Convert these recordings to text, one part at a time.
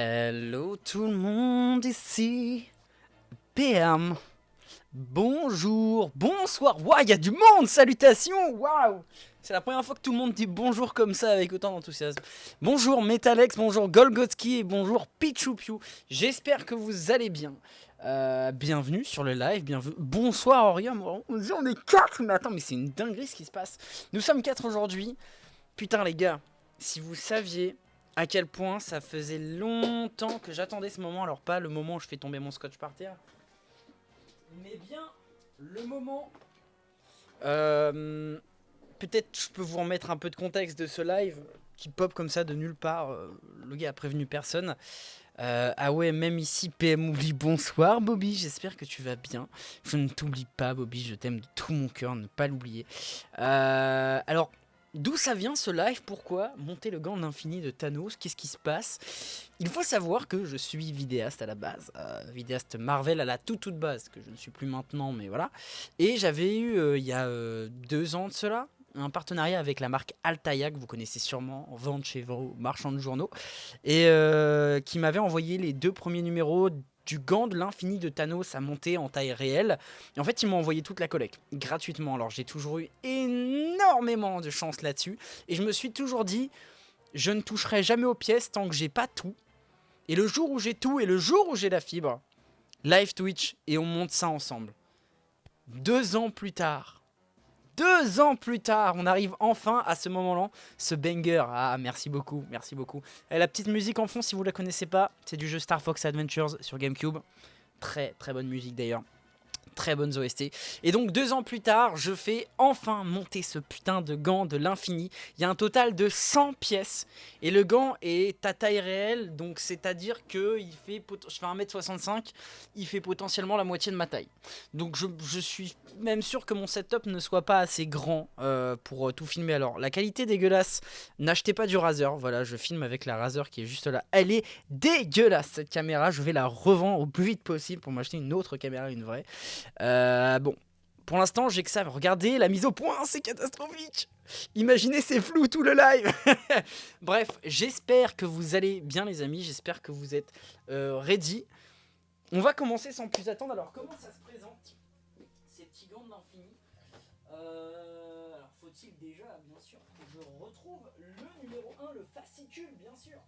Hello tout le monde ici, PM. Bonjour, bonsoir, waouh, il y a du monde, salutations, waouh. C'est la première fois que tout le monde dit bonjour comme ça avec autant d'enthousiasme. Bonjour Metalex, bonjour Golgotski et bonjour Pichoupiou. J'espère que vous allez bien. Bienvenue sur le live, bienvenue. Bonsoir Orium, on est 4, mais attends, mais c'est une dinguerie ce qui se passe. Nous sommes 4 aujourd'hui. Putain les gars, si vous saviez à quel point ça faisait longtemps que j'attendais ce moment, alors pas le moment où je fais tomber mon scotch par terre, mais bien le moment... Peut-être je peux vous remettre un peu de contexte de ce live qui pop comme ça de nulle part. Le gars a prévenu personne. Ah ouais, même ici, PM oublie. Bonsoir Bobby, j'espère que tu vas bien. Je ne t'oublie pas Bobby, je t'aime de tout mon cœur, ne pas l'oublier. Alors, d'où ça vient ce live? Pourquoi monter le gant de l'infini de Thanos? Qu'est-ce qui se passe? Il faut savoir que je suis vidéaste à la base, vidéaste Marvel à la toute base, que je ne suis plus maintenant, mais voilà. Et j'avais eu, il y a 2 ans de cela, un partenariat avec la marque Altaïa, que vous connaissez sûrement, en vente chez vos marchands de journaux, et qui m'avait envoyé les 2 premiers numéros du gant de l'infini de Thanos à monter en taille réelle. Et en fait, ils m'ont envoyé toute la collecte, gratuitement. Alors j'ai toujours eu énormément de chance là-dessus. Et je me suis toujours dit, je ne toucherai jamais aux pièces tant que j'ai pas tout. Et le jour où j'ai tout et le jour où j'ai la fibre, live Twitch et on monte ça ensemble. 2 ans plus tard, 2 ans plus tard, on arrive enfin à ce moment-là, ce banger. Ah, merci beaucoup, merci beaucoup. Et la petite musique en fond, si vous la connaissez pas, c'est du jeu Star Fox Adventures sur GameCube. Très très bonne musique d'ailleurs. Très bonnes OST. Et donc 2 ans plus tard, je fais enfin monter ce putain de gant de l'infini. Il y a un total de 100 pièces. Et le gant est à taille réelle. Donc c'est à dire que il fait, je fais 1m65. Il fait potentiellement la moitié de ma taille. Donc je suis même sûr que mon setup ne soit pas assez grand pour tout filmer. Alors la qualité dégueulasse. N'achetez pas du Razer. Voilà, je filme avec la Razer qui est juste là. Elle est dégueulasse cette caméra. Je vais la revendre au plus vite possible pour m'acheter une autre caméra, une vraie. Bon, pour l'instant, j'ai que ça. Regardez, la mise au point, c'est catastrophique. Imaginez, c'est flou tout le live. Bref, j'espère que vous allez bien, les amis. J'espère que vous êtes ready. On va commencer sans plus attendre. Alors, comment ça se présente, ces petits gants de l'infini? Alors, faut-il déjà, bien sûr, que je retrouve le numéro 1, le fascicule, bien sûr.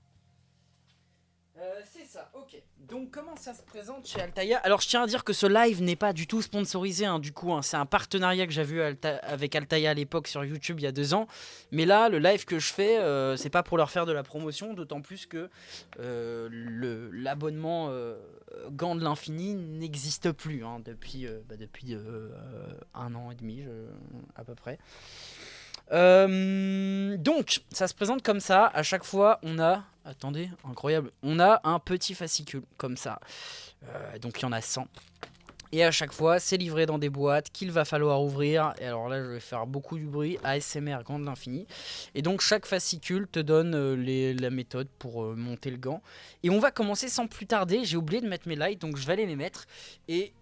C'est ça, ok. Donc comment ça se présente chez Altaïa? Alors je tiens à dire que ce live n'est pas du tout sponsorisé, hein, du coup, hein. C'est un partenariat que j'avais eu avec Altaïa à l'époque sur YouTube il y a 2 ans. Mais là, le live que je fais, c'est pas pour leur faire de la promotion, d'autant plus que l'abonnement Gant de l'Infini n'existe plus, hein, depuis 1 an et demi à peu près. Donc, ça se présente comme ça. À chaque fois, on a... Attendez, incroyable. On a un petit fascicule, comme ça. Donc, il y en a 100. Et à chaque fois, c'est livré dans des boîtes qu'il va falloir ouvrir. Et alors là, je vais faire beaucoup du bruit. ASMR, gant de l'infini. Et donc, chaque fascicule te donne la méthode pour monter le gant. Et on va commencer sans plus tarder. J'ai oublié de mettre mes lights, donc je vais aller les mettre. Et...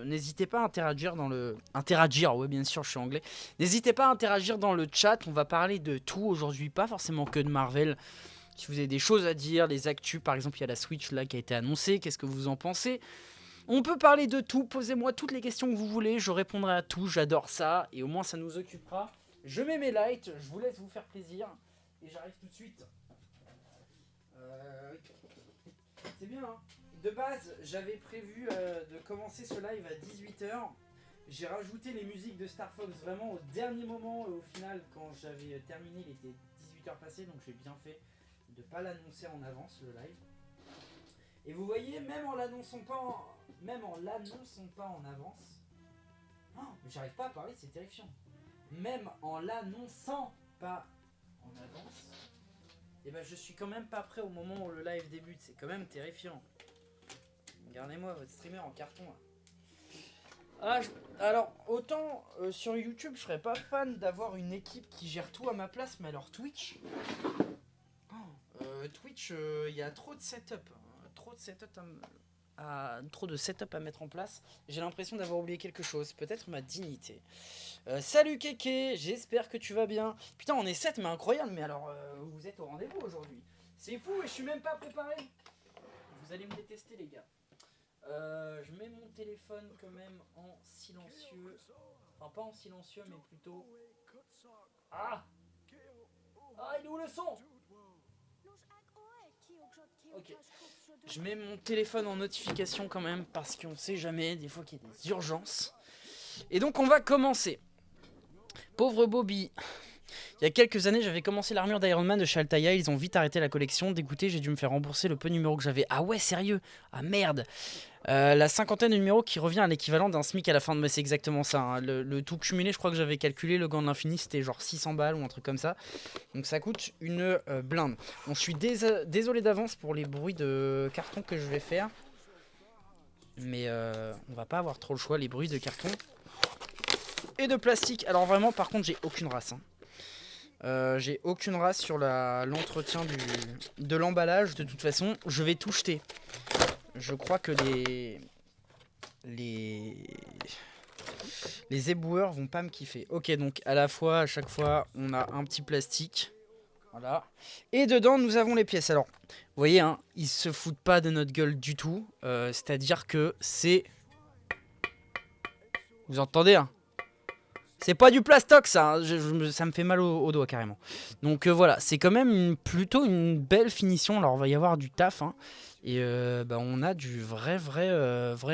n'hésitez pas à interagir dans le... Interagir, ouais, bien sûr, je suis anglais. N'hésitez pas à interagir dans le chat. On va parler de tout aujourd'hui, pas forcément que de Marvel. Si vous avez des choses à dire, les actus, par exemple, il y a la Switch là qui a été annoncée. Qu'est-ce que vous en pensez? On peut parler de tout. Posez-moi toutes les questions que vous voulez. Je répondrai à tout. J'adore ça. Et au moins, ça nous occupera. Je mets mes lights. Je vous laisse vous faire plaisir. Et j'arrive tout de suite. C'est bien, hein. De base, j'avais prévu de commencer ce live à 18h. J'ai rajouté les musiques de Star Fox vraiment au dernier moment. Au final, quand j'avais terminé, il était 18h passé, donc j'ai bien fait de ne pas l'annoncer en avance, le live. Et vous voyez, même en l'annonçant pas en avance... Oh, mais j'arrive pas à parler, c'est terrifiant. Même en l'annonçant pas en avance, et ben je suis quand même pas prêt au moment où le live débute. C'est quand même terrifiant. Regardez-moi votre streamer en carton là. Alors, autant sur YouTube, je serais pas fan d'avoir une équipe qui gère tout à ma place, mais alors Twitch, Twitch, il y a trop de setup, trop de setup à mettre en place. J'ai l'impression d'avoir oublié quelque chose, peut-être ma dignité. Salut Kéké, j'espère que tu vas bien. Putain, on est 7, mais incroyable, mais alors vous êtes au rendez-vous aujourd'hui. C'est fou et je suis même pas préparé. Vous allez me détester les gars. Je mets mon téléphone quand même en silencieux. Enfin pas en silencieux mais plutôt... Ah, il est où le son? Ok. Je mets mon téléphone en notification quand même parce qu'on sait jamais, des fois qu'il y a des urgences. Et donc on va commencer. Pauvre Bobby. Il y a quelques années, j'avais commencé l'armure d'Iron Man de chez Altaïa. Ils ont vite arrêté la collection. Dégoûté, j'ai dû me faire rembourser le peu de numéros que j'avais. Ah ouais, sérieux? Ah merde. La cinquantaine de numéros qui revient à l'équivalent d'un SMIC à la fin de mois, c'est exactement ça. Hein. Le tout cumulé, je crois que j'avais calculé, le gant de l'infini, c'était genre 600 balles ou un truc comme ça. Donc ça coûte une blinde. Bon, je suis désolé d'avance pour les bruits de carton que je vais faire. Mais on va pas avoir trop le choix, les bruits de carton. Et de plastique. Alors vraiment, par contre, j'ai aucune race. Hein. J'ai aucune race sur l'entretien de l'emballage. De toute façon, je vais tout jeter. Je crois que les éboueurs vont pas me kiffer. Ok, donc à la fois, à chaque fois, on a un petit plastique. Voilà. Et dedans, nous avons les pièces. Alors, vous voyez, hein, ils se foutent pas de notre gueule du tout. C'est-à-dire que c'est... Vous entendez, hein? C'est pas du plastoc ça, hein. Ça me fait mal au doigt carrément. Donc voilà, c'est quand même plutôt une belle finition. Alors il va y avoir du taf. Hein. Et on a du vrai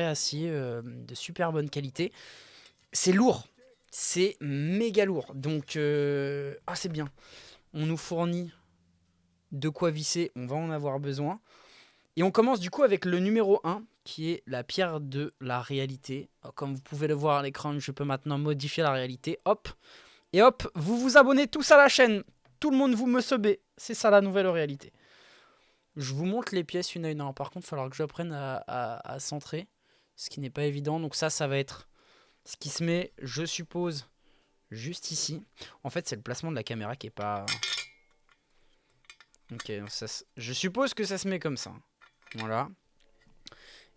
acier de super bonne qualité. C'est lourd, c'est méga lourd. Donc c'est bien. On nous fournit de quoi visser, on va en avoir besoin. Et on commence du coup avec le numéro 1, qui est la pierre de la réalité. Comme vous pouvez le voir à l'écran, je peux maintenant modifier la réalité. Hop. Et hop, vous vous abonnez tous à la chaîne. Tout le monde vous me subez. C'est ça la nouvelle réalité. Je vous montre les pièces une à une. Par contre, il va falloir que j'apprenne à centrer. Ce qui n'est pas évident. Donc ça va être ce qui se met, je suppose, juste ici. En fait, c'est le placement de la caméra qui est pas... Ok, je suppose que ça se met comme ça. Voilà.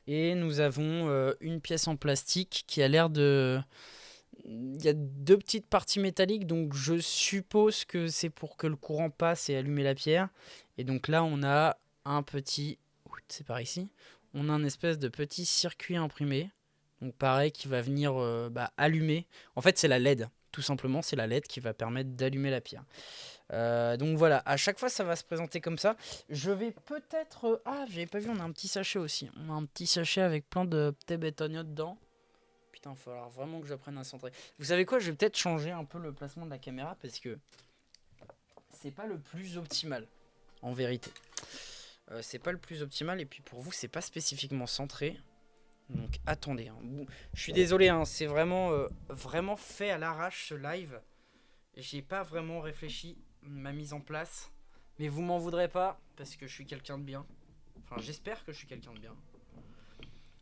Et nous avons une pièce en plastique qui a l'air de... Il y a deux petites parties métalliques, donc je suppose que c'est pour que le courant passe et allumer la pierre. Et donc là, on a un petit... C'est par ici. On a un espèce de petit circuit imprimé. Donc pareil, qui va venir allumer. En fait, c'est la LED. Tout simplement, c'est la LED qui va permettre d'allumer la pierre. Donc voilà, à chaque fois ça va se présenter comme ça. Je vais peut-être... j'avais pas vu, on a un petit sachet aussi. On a un petit sachet avec plein de petits bétoniotes dedans. Putain, il va falloir vraiment que j'apprenne à centrer. Vous savez quoi, je vais peut-être changer un peu le placement de la caméra parce que c'est pas le plus optimal, en vérité. C'est pas le plus optimal et puis pour vous, c'est pas spécifiquement centré. Donc attendez, hein. Je suis désolé, hein, c'est vraiment fait à l'arrache ce live. J'ai pas vraiment réfléchi ma mise en place. Mais vous m'en voudrez pas parce que je suis quelqu'un de bien. Enfin, j'espère que je suis quelqu'un de bien.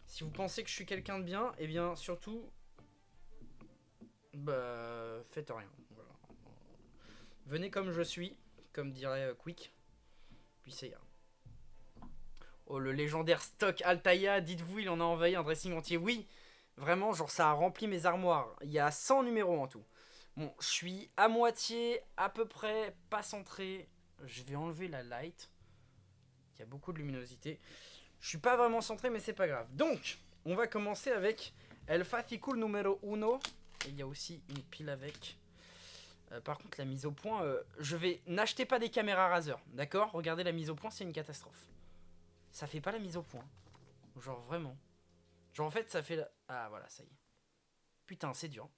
Si vous pensez que je suis quelqu'un de bien, eh bien surtout, faites rien. Voilà. Venez comme je suis, comme dirait Quick. Puis ça ira. Oh, le légendaire stock Altaïa, dites-vous, il en a envahi un dressing entier. Oui, vraiment, genre ça a rempli mes armoires. Il y a 100 numéros en tout. Bon, je suis à moitié, à peu près, pas centré. Je vais enlever la light. Il y a beaucoup de luminosité. Je suis pas vraiment centré, mais c'est pas grave. Donc, on va commencer avec El Fascicule numéro 1. Et il y a aussi une pile avec. Par contre, la mise au point, n'achetez pas des caméras Razer, d'accord? Regardez la mise au point, c'est une catastrophe. Ça fait pas la mise au point. Genre vraiment. Genre en fait, ça fait... Ah voilà, ça y est. Putain, c'est dur.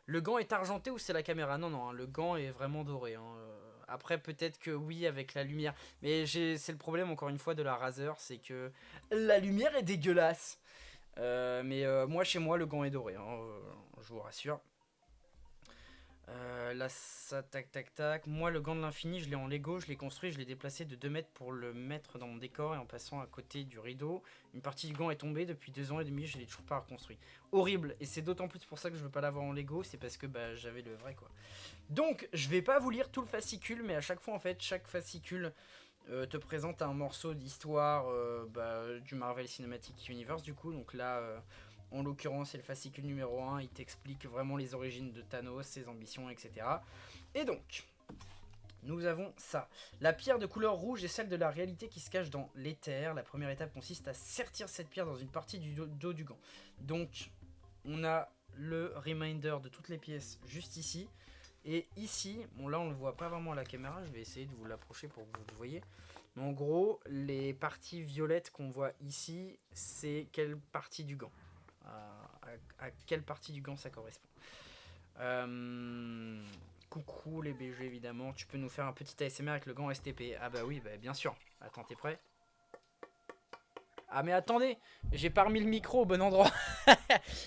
Le gant est argenté ou c'est la caméra? Non, non, hein, le gant est vraiment doré. Hein. Après, peut-être que oui, avec la lumière. Mais c'est le problème, encore une fois, de la Razer, c'est que la lumière est dégueulasse. Moi, chez moi, le gant est doré, hein, je vous rassure. Là, ça, tac, tac, tac. Moi, le gant de l'infini, je l'ai en Lego, je l'ai construit, je l'ai déplacé de 2 mètres pour le mettre dans mon décor et en passant à côté du rideau. Une partie du gant est tombée, depuis 2 ans et demi, je l'ai toujours pas reconstruit. Horrible, et c'est d'autant plus pour ça que je veux pas l'avoir en Lego, c'est parce que j'avais le vrai, quoi. Donc, je vais pas vous lire tout le fascicule, mais à chaque fois, en fait, chaque fascicule te présente un morceau d'histoire du Marvel Cinematic Universe, du coup. Donc là... en l'occurrence, c'est le fascicule numéro 1, il t'explique vraiment les origines de Thanos, ses ambitions, etc. Et donc, Nous avons ça. La pierre de couleur rouge est celle de la réalité qui se cache dans l'éther. La première étape consiste à sertir cette pierre dans une partie du dos du gant. Donc, on a le reminder de toutes les pièces juste ici. Et ici, bon là on ne le voit pas vraiment à la caméra, je vais essayer de vous l'approcher pour que vous le voyez. Mais en gros, les parties violettes qu'on voit ici, c'est quelle partie du gant à quelle partie du gant ça correspond. Coucou les BG évidemment, tu peux nous faire un petit ASMR avec le gant STP. Ah bah oui, bah bien sûr. Attends, t'es prêt? Ah mais attendez, j'ai pas remis le micro au bon endroit.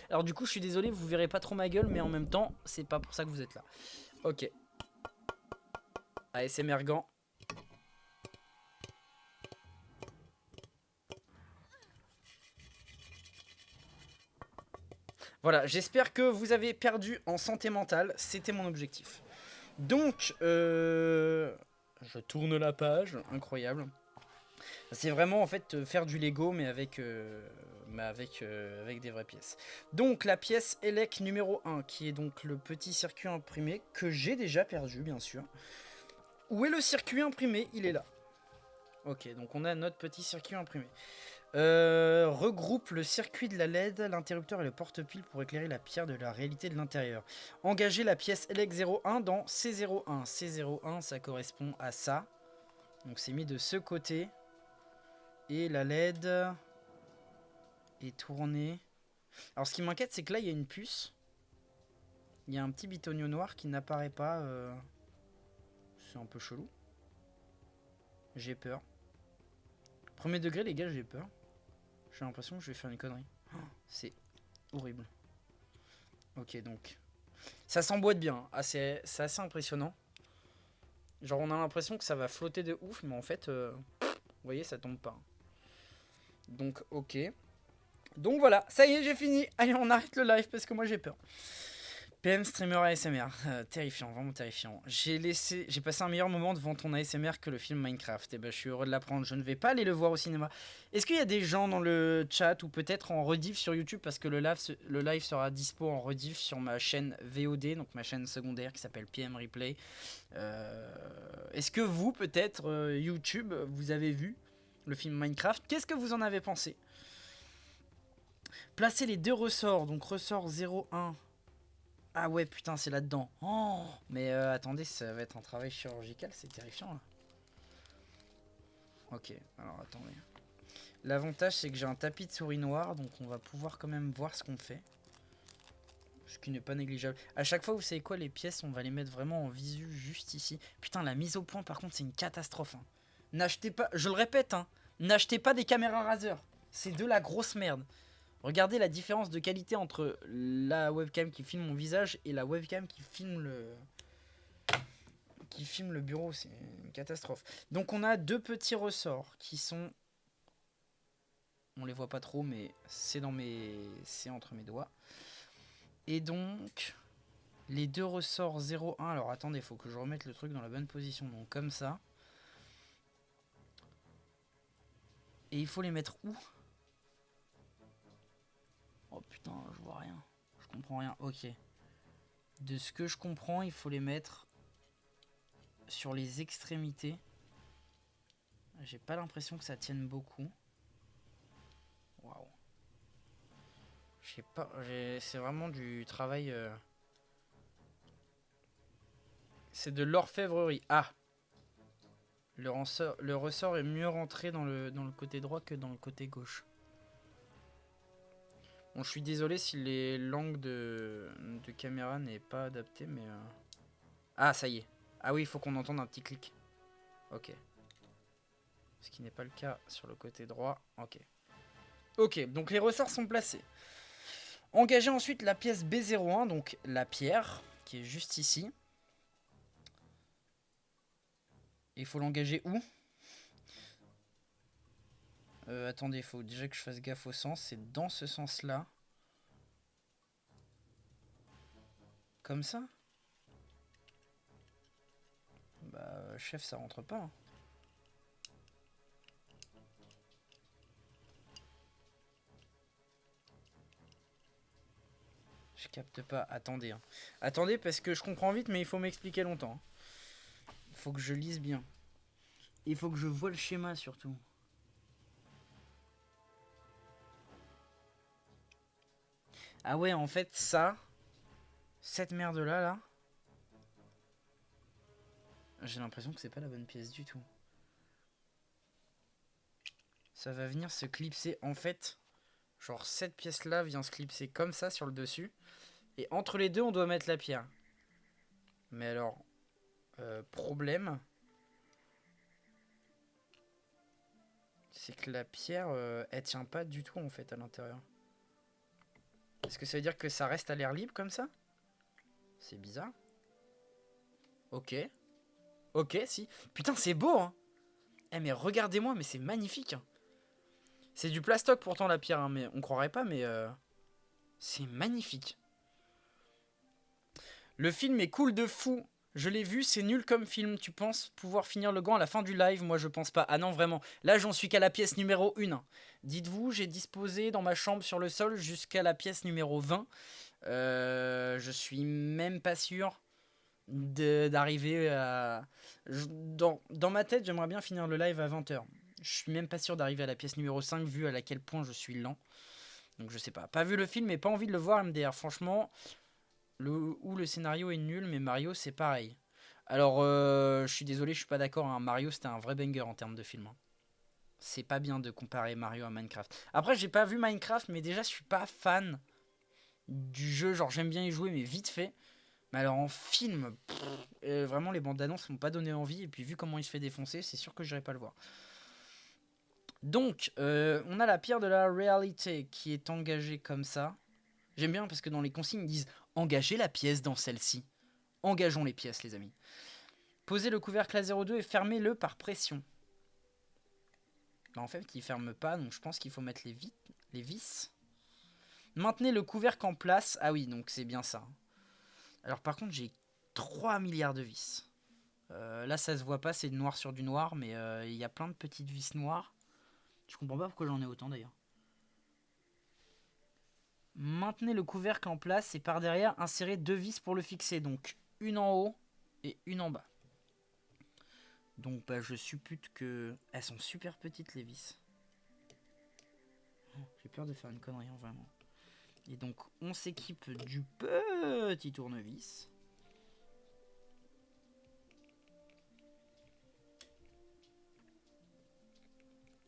Alors du coup je suis désolé, vous verrez pas trop ma gueule, mais en même temps, c'est pas pour ça que vous êtes là. Ok. ASMR gant. Voilà, j'espère que vous avez perdu en santé mentale, c'était mon objectif. Donc, je tourne la page, incroyable. C'est vraiment en fait faire du Lego mais avec des vraies pièces. Donc la pièce ELEC numéro 1 qui est donc le petit circuit imprimé que j'ai déjà perdu bien sûr. Où est le circuit imprimé? Il est là. Ok, donc on a notre petit circuit imprimé. Regroupe le circuit de la LED, l'interrupteur et le porte-pile pour éclairer la pierre de la réalité de l'intérieur. Engagez la pièce ELEC 01 dans C01. C01 ça correspond à ça. Donc c'est mis de ce côté. Et la LED est tournée. Alors ce qui m'inquiète c'est que là il y a une puce. Il y a un petit bitonio noir qui n'apparaît pas. C'est un peu chelou. J'ai peur. Premier degré les gars, j'ai peur. J'ai l'impression que je vais faire une connerie. Oh, c'est horrible. Ok donc. Ça s'emboîte bien. Ah, c'est assez impressionnant. Genre on a l'impression que ça va flotter de ouf. Mais en fait, vous voyez ça tombe pas. Donc ok. Donc voilà, ça y est, j'ai fini. Allez, on arrête le live parce que moi j'ai peur. PM streamer ASMR, terrifiant, vraiment terrifiant. J'ai passé un meilleur moment devant ton ASMR que le film Minecraft. Et ben je suis heureux de l'apprendre, je ne vais pas aller le voir au cinéma. Est-ce qu'il y a des gens dans le chat ou peut-être en rediff sur YouTube parce que le live sera dispo en rediff sur ma chaîne VOD, donc ma chaîne secondaire qui s'appelle PM Replay. Est-ce que vous, peut-être, YouTube, vous avez vu le film Minecraft? Qu'est-ce que vous en avez pensé? Placez les deux ressorts, donc ressort 01. Ah ouais, putain, c'est là-dedans. Oh, mais attendez, ça va être un travail chirurgical, c'est terrifiant là. Ok, alors attendez. L'avantage, c'est que j'ai un tapis de souris noir, donc on va pouvoir quand même voir ce qu'on fait. Ce qui n'est pas négligeable. À chaque fois, vous savez quoi, les pièces, on va les mettre vraiment en visu juste ici. Putain, la mise au point, par contre, c'est une catastrophe. Hein. N'achetez pas, je le répète, hein, n'achetez pas des caméras Razer. C'est de la grosse merde. Regardez la différence de qualité entre la webcam qui filme mon visage et la webcam qui filme le bureau. C'est une catastrophe. Donc on a deux petits ressorts qui sont... On les voit pas trop, mais c'est entre mes doigts. Et donc, les deux ressorts 0,1. Alors attendez, il faut que je remette le truc dans la bonne position. Donc comme ça. Et il faut les mettre où? Oh putain, je vois rien. Je comprends rien. Ok. De ce que je comprends, il faut les mettre sur les extrémités. J'ai pas l'impression que ça tienne beaucoup. Waouh. Je sais pas, c'est vraiment du travail. C'est de l'orfèvrerie. Ah, le ressort est mieux rentré dans le côté droit que dans le côté gauche. Bon, je suis désolé si l'angle de caméra n'est pas adapté, mais... Ah, ça y est. Ah oui, il faut qu'on entende un petit clic. Ok. Ce qui n'est pas le cas sur le côté droit. Ok. Ok, donc les ressorts sont placés. Engagez ensuite la pièce B01, donc la pierre, qui est juste ici. Il faut l'engager où? Attendez, il faut déjà que je fasse gaffe au sens. C'est dans ce sens-là. Comme ça? Bah, chef, ça rentre pas. Hein. Je capte pas. Attendez. Hein. Attendez, parce que je comprends vite, mais il faut m'expliquer longtemps. faut que je lise bien. Il faut que je vois le schéma surtout. Ah ouais, en fait, ça... Cette merde-là, là... J'ai l'impression que c'est pas la bonne pièce du tout. Ça va venir se clipser. En fait, genre cette pièce-là vient se clipser comme ça sur le dessus. Et entre les deux, on doit mettre la pierre. Mais alors, problème... C'est que la pierre, elle tient pas du tout en fait à l'intérieur. Est-ce que ça veut dire que ça reste à l'air libre comme ça? C'est bizarre. Ok. Ok, si. Putain, c'est beau, hein. Eh, mais regardez-moi, mais c'est magnifique. Hein. C'est du plastoc pourtant la pierre, hein, mais on croirait pas, mais c'est magnifique. Le film est cool de fou. Je l'ai vu, c'est nul comme film. Tu penses pouvoir finir le gant à la fin du live? Moi, je pense pas. Ah non, vraiment. Là, j'en suis qu'à la pièce numéro 1. Dites-vous, j'ai disposé dans ma chambre sur le sol jusqu'à la pièce numéro 20. Je suis même pas sûr d'arriver à... Dans ma tête, j'aimerais bien finir le live à 20h. Je suis même pas sûr d'arriver à la pièce numéro 5 vu à quel point je suis lent. Donc je sais pas. Pas vu le film et pas envie de le voir MDR. Franchement, le scénario est nul, mais Mario c'est pareil. Alors je suis désolé, je suis pas d'accord. Hein. Mario c'était un vrai banger en termes de film. Hein. C'est pas bien de comparer Mario à Minecraft. Après j'ai pas vu Minecraft, mais déjà je suis pas fan du jeu. Genre j'aime bien y jouer, mais vite fait. Mais alors en film, vraiment les bandes annonces m'ont pas donné envie. Et puis vu comment il se fait défoncer, c'est sûr que j'irai pas le voir. Donc, on a la pierre de la réalité qui est engagée comme ça. J'aime bien parce que dans les consignes, ils disent « Engagez la pièce dans celle-ci ». Engageons les pièces, les amis. Posez le couvercle à 0,2 et fermez-le par pression. Bah, en fait, il ne ferme pas, donc je pense qu'il faut mettre les vis. Maintenez le couvercle en place. Ah oui, donc c'est bien ça. Alors par contre, j'ai 3 milliards de vis. Là, ça se voit pas, c'est noir sur du noir, mais il y a plein de petites vis noires. Je comprends pas pourquoi j'en ai autant d'ailleurs. Maintenez le couvercle en place et par derrière, insérez 2 vis pour le fixer. Donc, une en haut et une en bas. Donc, bah, je suppute que... Elles sont super petites, les vis. Oh, j'ai peur de faire une connerie, hein, vraiment. Et donc, on s'équipe du petit tournevis.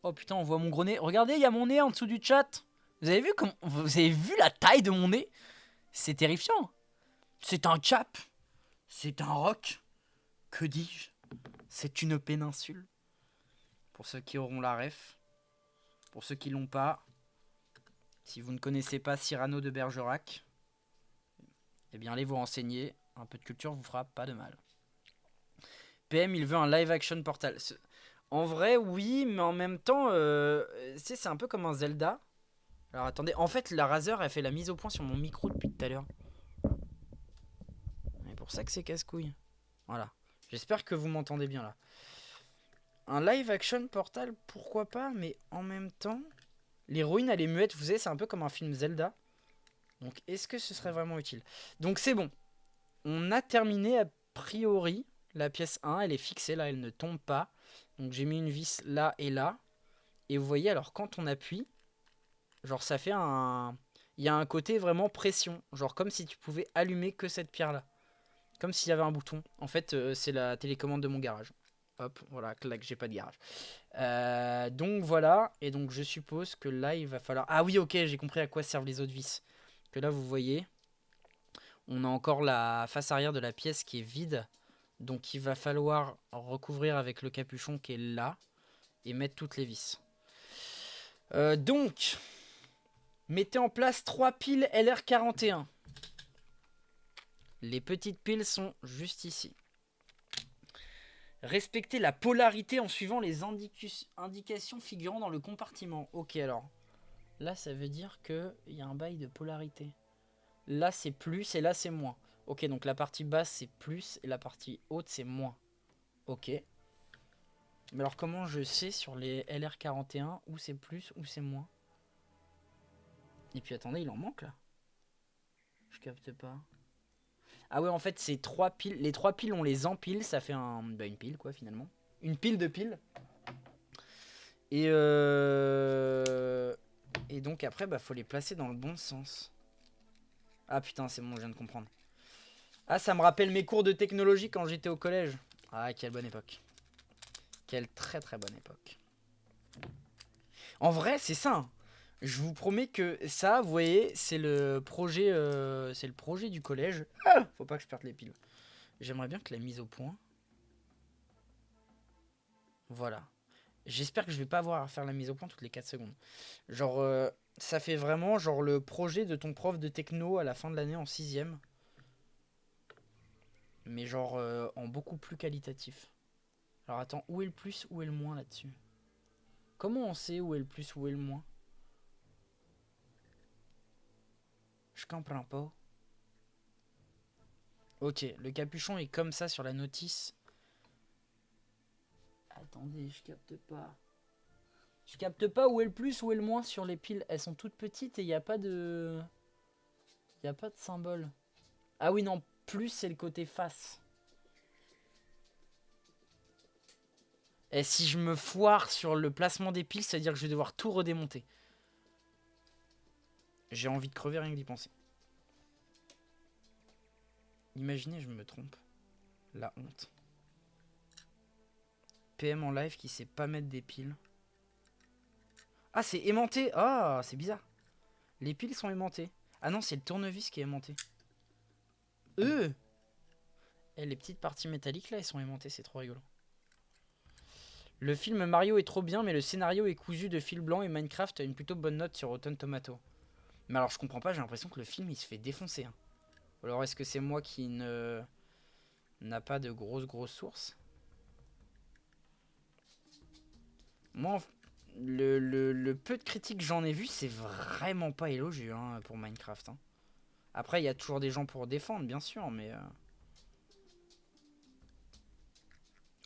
Oh putain, on voit mon gros nez. Regardez, il y a mon nez en dessous du chat. Vous avez vu la taille de mon nez? C'est terrifiant. C'est un cap. C'est un roc. Que dis-je? C'est une péninsule. Pour ceux qui auront la ref. Pour ceux qui l'ont pas. Si vous ne connaissez pas Cyrano de Bergerac, eh bien allez vous renseigner. Un peu de culture vous fera pas de mal. PM, il veut un live action Portal. En vrai, oui, mais en même temps, c'est un peu comme un Zelda. Alors attendez, en fait, la Razer, elle fait la mise au point sur mon micro depuis tout à l'heure. C'est pour ça que c'est casse-couille. Voilà. J'espère que vous m'entendez bien là. Un live action Portal, pourquoi pas, mais en même temps, l'héroïne, elle est muette, vous savez, c'est un peu comme un film Zelda. Donc, est-ce que ce serait vraiment utile? Donc, c'est bon. On a terminé a priori la pièce 1, elle est fixée là, elle ne tombe pas. Donc, j'ai mis une vis là et là. Et vous voyez, alors quand on appuie, genre ça fait un... Il y a un côté vraiment pression. Genre comme si tu pouvais allumer que cette pierre-là. Comme s'il y avait un bouton. En fait, c'est la télécommande de mon garage. Hop, voilà, clac, j'ai pas de garage. Donc voilà, et donc je suppose que là, il va falloir... Ah oui, ok, j'ai compris à quoi servent les autres vis. Que là, vous voyez, on a encore la face arrière de la pièce qui est vide. Donc il va falloir recouvrir avec le capuchon qui est là. Et mettre toutes les vis. Donc, mettez en place 3 piles LR41. Les petites piles sont juste ici. Respectez la polarité en suivant les indications figurant dans le compartiment. Ok, alors. Là, ça veut dire qu'il y a un bail de polarité. Là, c'est plus et là, c'est moins. Ok, donc la partie basse, c'est plus et la partie haute, c'est moins. Ok. Mais alors, comment je sais sur les LR41 où c'est plus, où c'est moins? Et puis, attendez, il en manque, là. Je capte pas. Ah ouais, en fait, c'est 3 piles. Les 3 piles, on les empile. Ça fait une pile, quoi, finalement. Une pile de piles. Et, et donc après, bah, faut les placer dans le bon sens. Ah putain, c'est bon, je viens de comprendre. Ah, ça me rappelle mes cours de technologie quand j'étais au collège. Ah, quelle bonne époque. Quelle très très bonne époque. En vrai, c'est ça. Hein. Je vous promets que ça, vous voyez, c'est le projet du collège. Ah, faut pas que je perde les piles. J'aimerais bien que la mise au point. Voilà. J'espère que je vais pas avoir à faire la mise au point toutes les 4 secondes. Genre, ça fait vraiment genre le projet de ton prof de techno à la fin de l'année en 6ème. Mais genre en beaucoup plus qualitatif. Alors attends, où est le plus, où est le moins là-dessus? Comment on sait où est le plus, où est le moins? Je comprends pas. Ok, le capuchon est comme ça sur la notice. Attendez, je capte pas. Je capte pas où est le plus, où est le moins sur les piles. Elles sont toutes petites et il n'y a pas de... Il n'y a pas de symbole. Ah oui, non, plus c'est le côté face. Et si je me foire sur le placement des piles, ça veut dire que je vais devoir tout redémonter. J'ai envie de crever rien que d'y penser. Imaginez, je me trompe. La honte. PM en live qui sait pas mettre des piles. Ah, c'est aimanté. Ah, c'est bizarre. Les piles sont aimantées. Ah non, c'est le tournevis qui est aimanté. Et les petites parties métalliques là, elles sont aimantées, c'est trop rigolo. Le film Mario est trop bien, mais le scénario est cousu de fil blanc et Minecraft a une plutôt bonne note sur Rotten Tomato. Mais alors je comprends pas, j'ai l'impression que le film il se fait défoncer. Hein. Alors est-ce que c'est moi qui n'a pas de grosses sources? Moi, le peu de critiques que j'en ai vu, c'est vraiment pas élogieux hein, pour Minecraft. Hein. Après, il y a toujours des gens pour défendre, bien sûr, mais...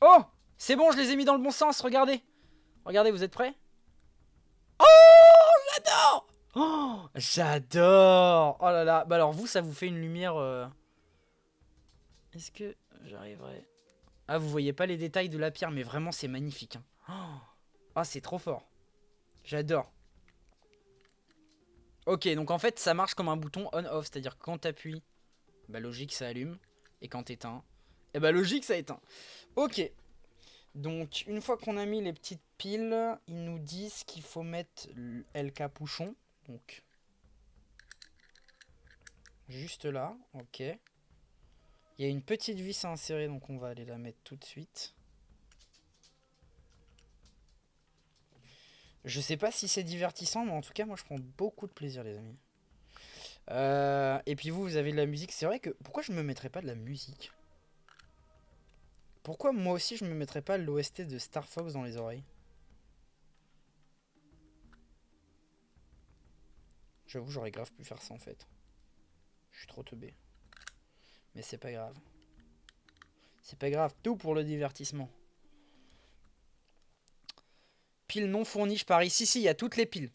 Oh! C'est bon, je les ai mis dans le bon sens, regardez! Regardez, vous êtes prêts? Oh! J'adore! Oh! J'adore! Oh là là! Bah alors vous, ça vous fait une lumière... Est-ce que j'arriverai... Ah, vous voyez pas les détails de la pierre, mais vraiment, c'est magnifique. Hein. Oh! Ah, c'est trop fort. J'adore. Ok, donc en fait, ça marche comme un bouton on-off. C'est-à-dire que quand t'appuies, bah logique, ça allume. Et quand t'éteins, et bah logique, ça éteint. Ok. Donc, une fois qu'on a mis les petites piles, ils nous disent qu'il faut mettre le capuchon. Donc, juste là. Ok. Il y a une petite vis à insérer, donc on va aller la mettre tout de suite. Je sais pas si c'est divertissant, mais en tout cas, moi, je prends beaucoup de plaisir, les amis. Et puis vous avez de la musique. C'est vrai que... Pourquoi je me mettrais pas de la musique? Pourquoi moi aussi je me mettrais pas l'OST de Star Fox dans les oreilles? J'avoue, j'aurais grave pu faire ça en fait. Je suis trop teubé. Mais c'est pas grave. C'est pas grave, tout pour le divertissement. Piles non fournies, je parie. Si, il y a toutes les piles.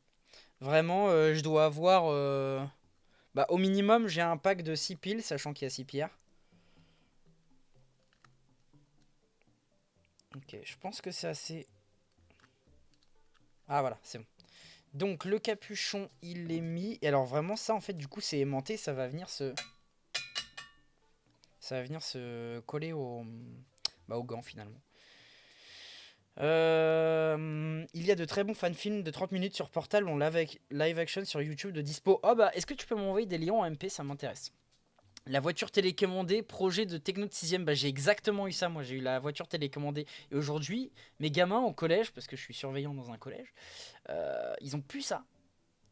Vraiment, je dois avoir... Bah, au minimum, j'ai un pack de 6 piles, sachant qu'il y a 6 pierres. Ok, je pense que c'est assez... Ah voilà, c'est bon. Donc, le capuchon, il est mis. Et alors, vraiment, ça, en fait, du coup, c'est aimanté. Ça va venir se... Ça va venir se coller au gant, finalement. Il y a de très bons fan-films de 30 minutes sur Portal en live action sur YouTube de dispo. Oh bah, est-ce que tu peux m'envoyer des liens en MP? Ça m'intéresse. La voiture télécommandée, projet de techno de 6ème. Bah, j'ai exactement eu ça, moi. J'ai eu la voiture télécommandée. Et aujourd'hui, mes gamins au collège, parce que je suis surveillant dans un collège, ils ont plus ça.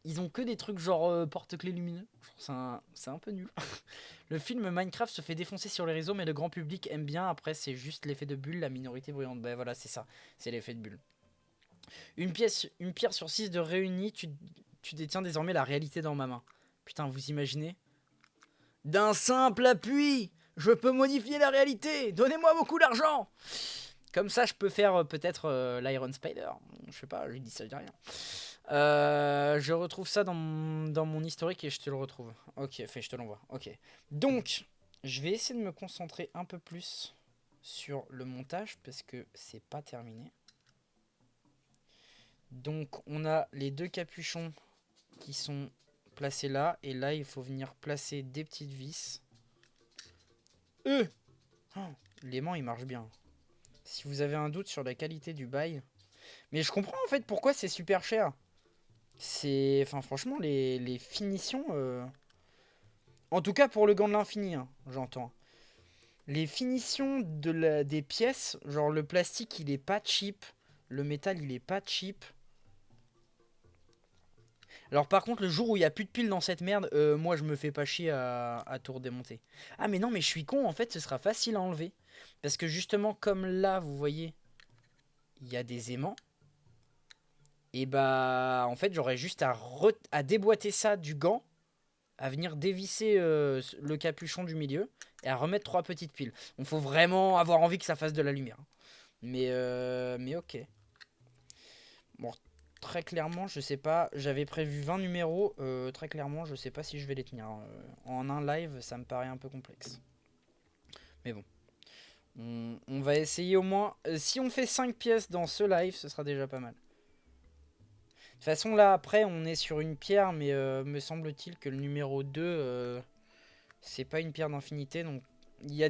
Ils ont que des trucs genre porte-clés lumineux. C'est un peu nul. Le film Minecraft se fait défoncer sur les réseaux, mais le grand public aime bien. Après, c'est juste l'effet de bulle, la minorité bruyante. Bah voilà, c'est ça. C'est l'effet de bulle. Une pierre sur 6 de réunis, tu détiens désormais la réalité dans ma main. Putain, vous imaginez? D'un simple appui, je peux modifier la réalité. Donnez-moi beaucoup d'argent. Comme ça, je peux faire peut-être l'Iron Spider. Je sais pas, je dis ça, je dis rien. Je retrouve ça dans mon historique et je te le retrouve. Ok, fait, je te l'envoie. Ok. Donc, Je vais essayer de me concentrer un peu plus sur le montage parce que c'est pas terminé. Donc on a les deux capuchons qui sont placés là. Et là, il faut venir placer des petites vis. Oh, l'aimant, il marche bien. Si vous avez un doute sur la qualité du bail. Mais je comprends en fait pourquoi c'est super cher. C'est... Enfin franchement, les finitions... En tout cas pour le gant de l'infini, hein, j'entends. Les finitions des pièces, genre le plastique, il est pas cheap. Le métal, il est pas cheap. Alors par contre, le jour où il y a plus de piles dans cette merde, moi je me fais pas chier à tout redémonter. Ah mais non, mais je suis con, en fait, ce sera facile à enlever. Parce que justement, comme là, vous voyez, il y a des aimants. Et bah, en fait, j'aurais juste à déboîter ça du gant, à venir dévisser le capuchon du milieu et à remettre trois petites piles. Donc faut vraiment avoir envie que ça fasse de la lumière. Mais ok. Bon, très clairement, je sais pas. J'avais prévu 20 numéros. Très clairement, je sais pas si je vais les tenir. En un live, ça me paraît un peu complexe. Mais bon. On va essayer au moins. Si on fait 5 pièces dans ce live, ce sera déjà pas mal. De toute façon, là, après, on est sur une pierre. Mais me semble-t-il que le numéro 2, c'est pas une pierre d'infinité. Donc, il y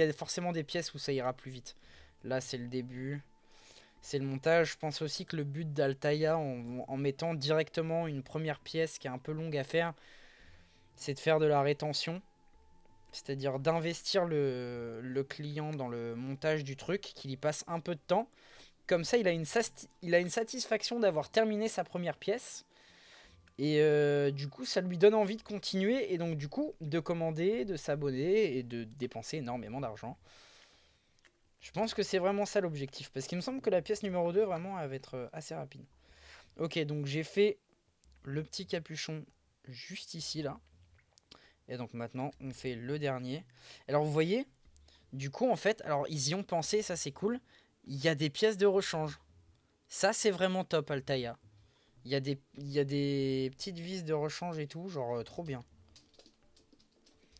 a forcément des pièces où ça ira plus vite. Là, c'est le début. C'est le montage. Je pense aussi que le but d'Altaïa, en mettant directement une première pièce qui est un peu longue à faire, c'est de faire de la rétention. C'est-à-dire d'investir le client dans le montage du truc, qu'il y passe un peu de temps. Comme ça, il a une satisfaction d'avoir terminé sa première pièce. Et du coup, ça lui donne envie de continuer. Et donc, du coup, de commander, de s'abonner et de dépenser énormément d'argent. Je pense que c'est vraiment ça l'objectif. Parce qu'il me semble que la pièce numéro 2, vraiment, elle va être assez rapide. Ok, donc j'ai fait le petit capuchon juste ici, là. Et donc maintenant, on fait le dernier. Alors, vous voyez, du coup, en fait, alors ils y ont pensé, ça c'est cool. Il y a des pièces de rechange. Ça, c'est vraiment top, Altaïa. Il y a des petites vis de rechange et tout, genre trop bien.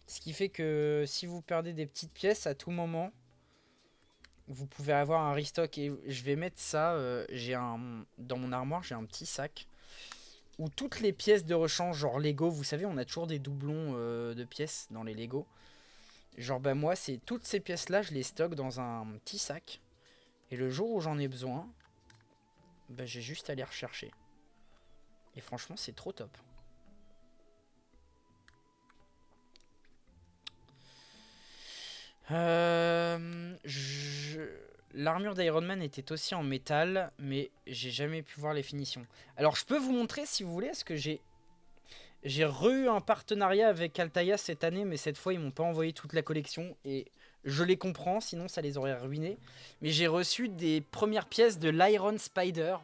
Ce qui fait que si vous perdez des petites pièces à tout moment, vous pouvez avoir un restock. Et je vais mettre ça, dans mon armoire, j'ai un petit sac où toutes les pièces de rechange, genre Lego, vous savez, on a toujours des doublons de pièces dans les Lego. Genre, bah moi, c'est toutes ces pièces-là, je les stocke dans un petit sac. Et le jour où j'en ai besoin, bah, j'ai juste à les rechercher. Et franchement, c'est trop top. L'armure d'Iron Man était aussi en métal, mais j'ai jamais pu voir les finitions. Alors, je peux vous montrer si vous voulez, parce que j'ai re-eu un partenariat avec Altaïa cette année, mais cette fois, ils m'ont pas envoyé toute la collection. Et je les comprends, sinon ça les aurait ruinés. Mais j'ai reçu des premières pièces de l'Iron Spider.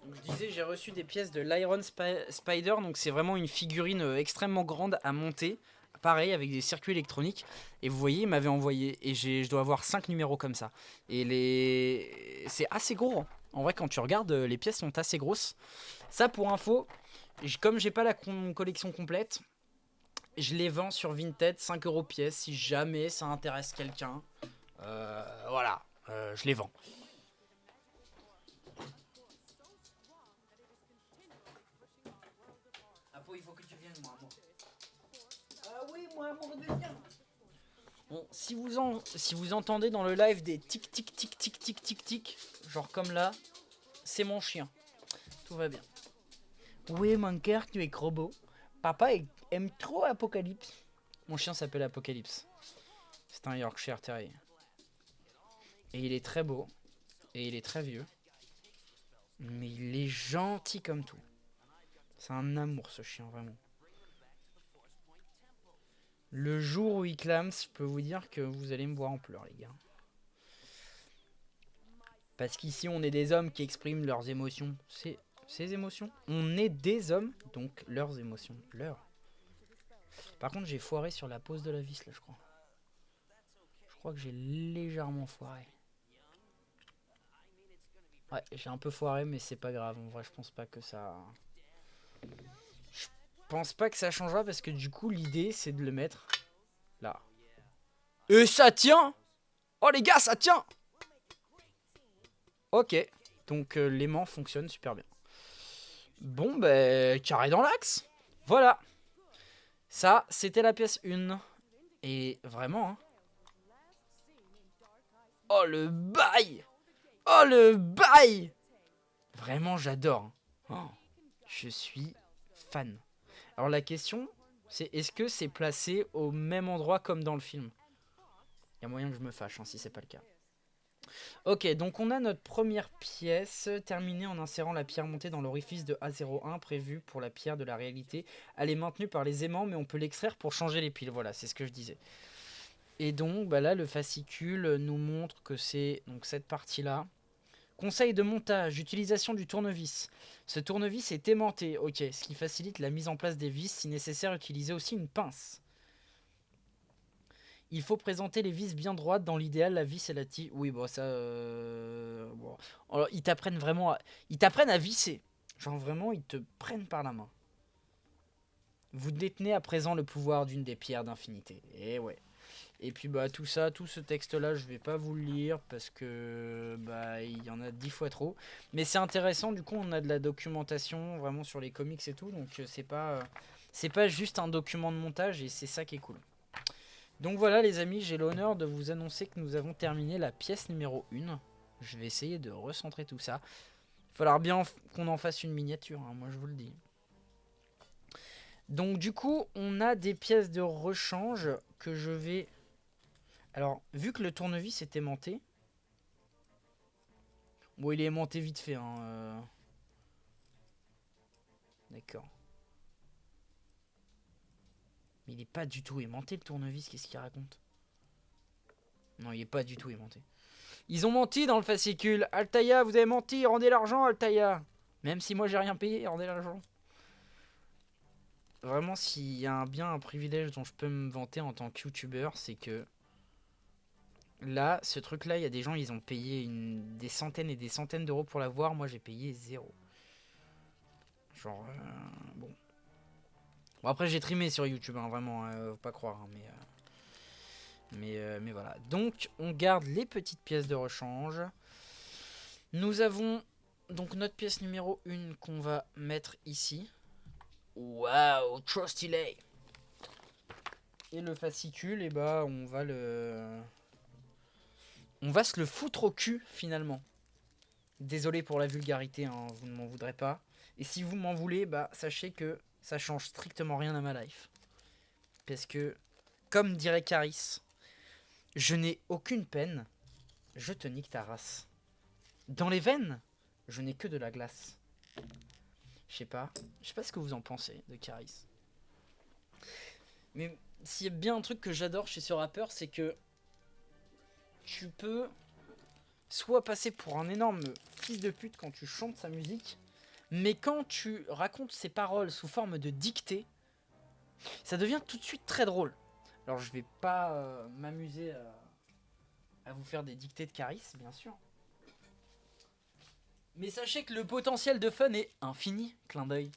Donc, je disais, j'ai reçu des pièces de l'Iron Spider, donc c'est vraiment une figurine extrêmement grande à monter. Pareil, avec des circuits électroniques. Et vous voyez, il m'avait envoyé. Et je dois avoir 5 numéros comme ça. Et c'est assez gros, hein. En vrai, quand tu regardes, les pièces sont assez grosses. Ça, pour info, comme j'ai pas la collection complète, je les vends sur Vinted 5 euros pièce. Si jamais ça intéresse quelqu'un, voilà, je les vends. Apo, il faut que tu viennes, moi. Ah oui, moi, amour de bien. Bon, si vous entendez dans le live des tic tic tic tic tic tic tic, genre comme là, c'est mon chien. Tout va bien. Oui, mon cœur, tu es trop beau. Papa aime trop Apocalypse. Mon chien s'appelle Apocalypse. C'est un Yorkshire Terrier. Et il est très beau. Et il est très vieux. Mais il est gentil comme tout. C'est un amour ce chien, vraiment. Le jour où il clame, je peux vous dire que vous allez me voir en pleurs, les gars. Parce qu'ici, on est des hommes qui expriment leurs émotions. Ces émotions. On est des hommes, donc leurs émotions. Leurs. Par contre, j'ai foiré sur la pose de la vis, là, je crois. crois que j'ai légèrement foiré. Ouais, j'ai un peu foiré, mais c'est pas grave. En vrai, je pense pas que ça... Je pense pas que ça changera parce que du coup, l'idée, c'est de le mettre là. Et ça tient! Oh les gars, ça tient! Ok, donc l'aimant fonctionne super bien. Bon, ben, carré dans l'axe. Voilà. Ça, c'était la pièce 1. Et vraiment, hein. Oh le bail! Oh le bail! Vraiment, j'adore. Oh, je suis fan. Alors la question, c'est est-ce que c'est placé au même endroit comme dans le film? Il y a moyen que je me fâche hein, si c'est pas le cas. Ok, donc on a notre première pièce terminée en insérant la pierre montée dans l'orifice de A01 prévu pour la pierre de la réalité. Elle est maintenue par les aimants, mais on peut l'extraire pour changer les piles. Voilà, c'est ce que je disais. Et donc bah là, le fascicule nous montre que c'est donc cette partie-là. Conseil de montage, utilisation du tournevis. Ce tournevis est aimanté, ok, ce qui facilite la mise en place des vis. Si nécessaire, utilisez aussi une pince. Il faut présenter les vis bien droites. Dans l'idéal, la vis et la tige. Oui, bon, ça. Bon. Alors, ils t'apprennent vraiment à... Ils t'apprennent à visser. Genre, vraiment, ils te prennent par la main. Vous détenez à présent le pouvoir d'une des pierres d'infinité. Et ouais. Et puis, bah, tout ça, tout ce texte-là, je vais pas vous le lire parce que. Bah, il y en a 10 fois trop. Mais c'est intéressant, du coup, on a de la documentation vraiment sur les comics et tout. Donc, c'est pas juste un document de montage et c'est ça qui est cool. Donc voilà les amis, j'ai l'honneur de vous annoncer que nous avons terminé la pièce numéro 1. Je vais essayer de recentrer tout ça. Il va falloir bien qu'on en fasse une miniature, hein, moi je vous le dis. Donc du coup, on a des pièces de rechange que je vais... Alors, vu que le tournevis est aimanté... Bon, il est aimanté vite fait, hein. D'accord. Mais il est pas du tout aimanté le tournevis, qu'est-ce qu'il raconte? Non, il est pas du tout aimanté. Ils ont menti dans le fascicule. Altaïa, vous avez menti, rendez l'argent, Altaïa. Même si moi j'ai rien payé, rendez l'argent. Vraiment, s'il y a bien un privilège dont je peux me vanter en tant que youtubeur, c'est que là, ce truc-là, il y a des gens, ils ont payé des centaines et des centaines d'euros pour l'avoir. Moi, j'ai payé 0. Genre, bon. Bon, après, j'ai trimé sur YouTube, hein, vraiment, faut pas croire. Hein, mais voilà. Donc, on garde les petites pièces de rechange. Nous avons donc notre pièce numéro 1 qu'on va mettre ici. Waouh, trop stylé. Et le fascicule, et bah on va se le foutre au cul finalement. Désolé pour la vulgarité, hein, vous ne m'en voudrez pas. Et si vous m'en voulez, bah sachez que ça change strictement rien à ma life. Parce que, comme dirait Caris, je n'ai aucune peine, je te nique ta race. Dans les veines, je n'ai que de la glace. Je sais pas ce que vous en pensez de Caris. Mais s'il y a bien un truc que j'adore chez ce rappeur, c'est que tu peux soit passer pour un énorme fils de pute quand tu chantes sa musique, mais quand tu racontes ses paroles sous forme de dictée, ça devient tout de suite très drôle. Alors je vais pas m'amuser à vous faire des dictées de Caris, bien sûr. Mais sachez que le potentiel de fun est infini, clin d'œil.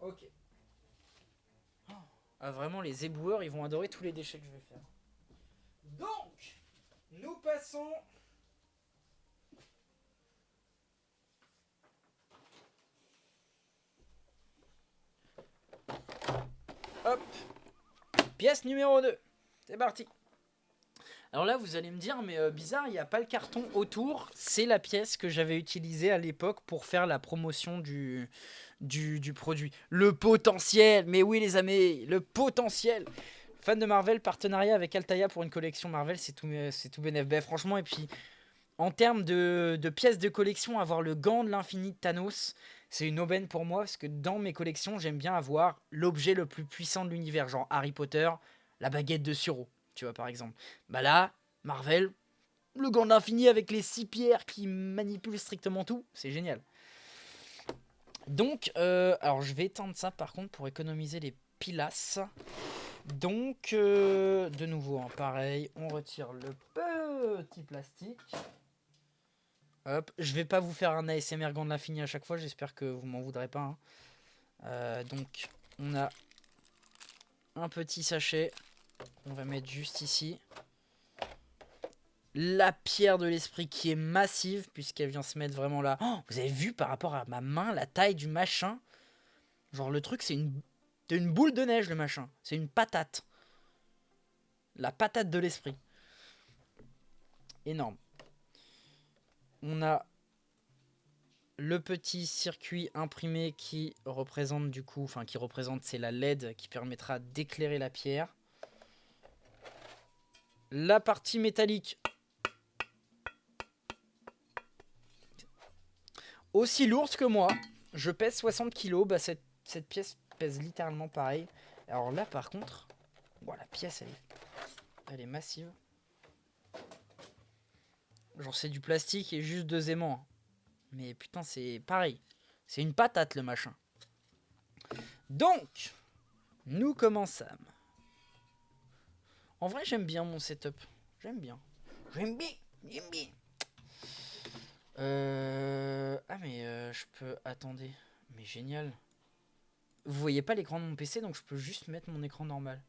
Ok. Ah, vraiment, les éboueurs, ils vont adorer tous les déchets que je vais faire. Donc, nous passons... Hop. Pièce numéro 2. C'est parti. Alors là, vous allez me dire, mais bizarre, il n'y a pas le carton autour. C'est la pièce que j'avais utilisée à l'époque pour faire la promotion du produit. Le potentiel, mais oui les amis, le potentiel. Fan de Marvel, partenariat avec Altaïa pour une collection Marvel, c'est tout bénef. Ben, franchement, et puis en termes de pièces de collection, avoir le gant de l'infini de Thanos, c'est une aubaine pour moi, parce que dans mes collections, j'aime bien avoir l'objet le plus puissant de l'univers, genre Harry Potter, la baguette de Suro, tu vois par exemple. Bah là, Marvel, le gant de l'infini avec les 6 pierres qui manipulent strictement tout, c'est génial. Donc, alors je vais éteindre ça par contre pour économiser les pilasses. Donc, de nouveau, hein, pareil, on retire le petit plastique. Hop, je vais pas vous faire un ASMR gant de l'infini à chaque fois, j'espère que vous m'en voudrez pas. Hein. Donc, on a un petit sachet qu'on va mettre juste ici. La pierre de l'esprit qui est massive, puisqu'elle vient se mettre vraiment là. Oh, vous avez vu par rapport à ma main, la taille du machin? Genre le truc, c'est une boule de neige, le machin. C'est une patate. La patate de l'esprit. Énorme. On a le petit circuit imprimé qui représente du coup, enfin qui représente, c'est la LED qui permettra d'éclairer la pierre. La partie métallique. Aussi lourde que moi. Je pèse 60 kg. Bah cette pièce pèse littéralement pareil. Alors là par contre, voilà, la pièce elle est massive. Genre c'est du plastique et juste 2 aimants. Mais putain c'est pareil. C'est une patate le machin. Donc, nous commençons. En vrai j'aime bien mon setup. J'aime bien. J'aime bien. J'aime bien. Ah mais je peux... Attendez. Mais génial. Vous voyez pas l'écran de mon PC donc je peux juste mettre mon écran normal.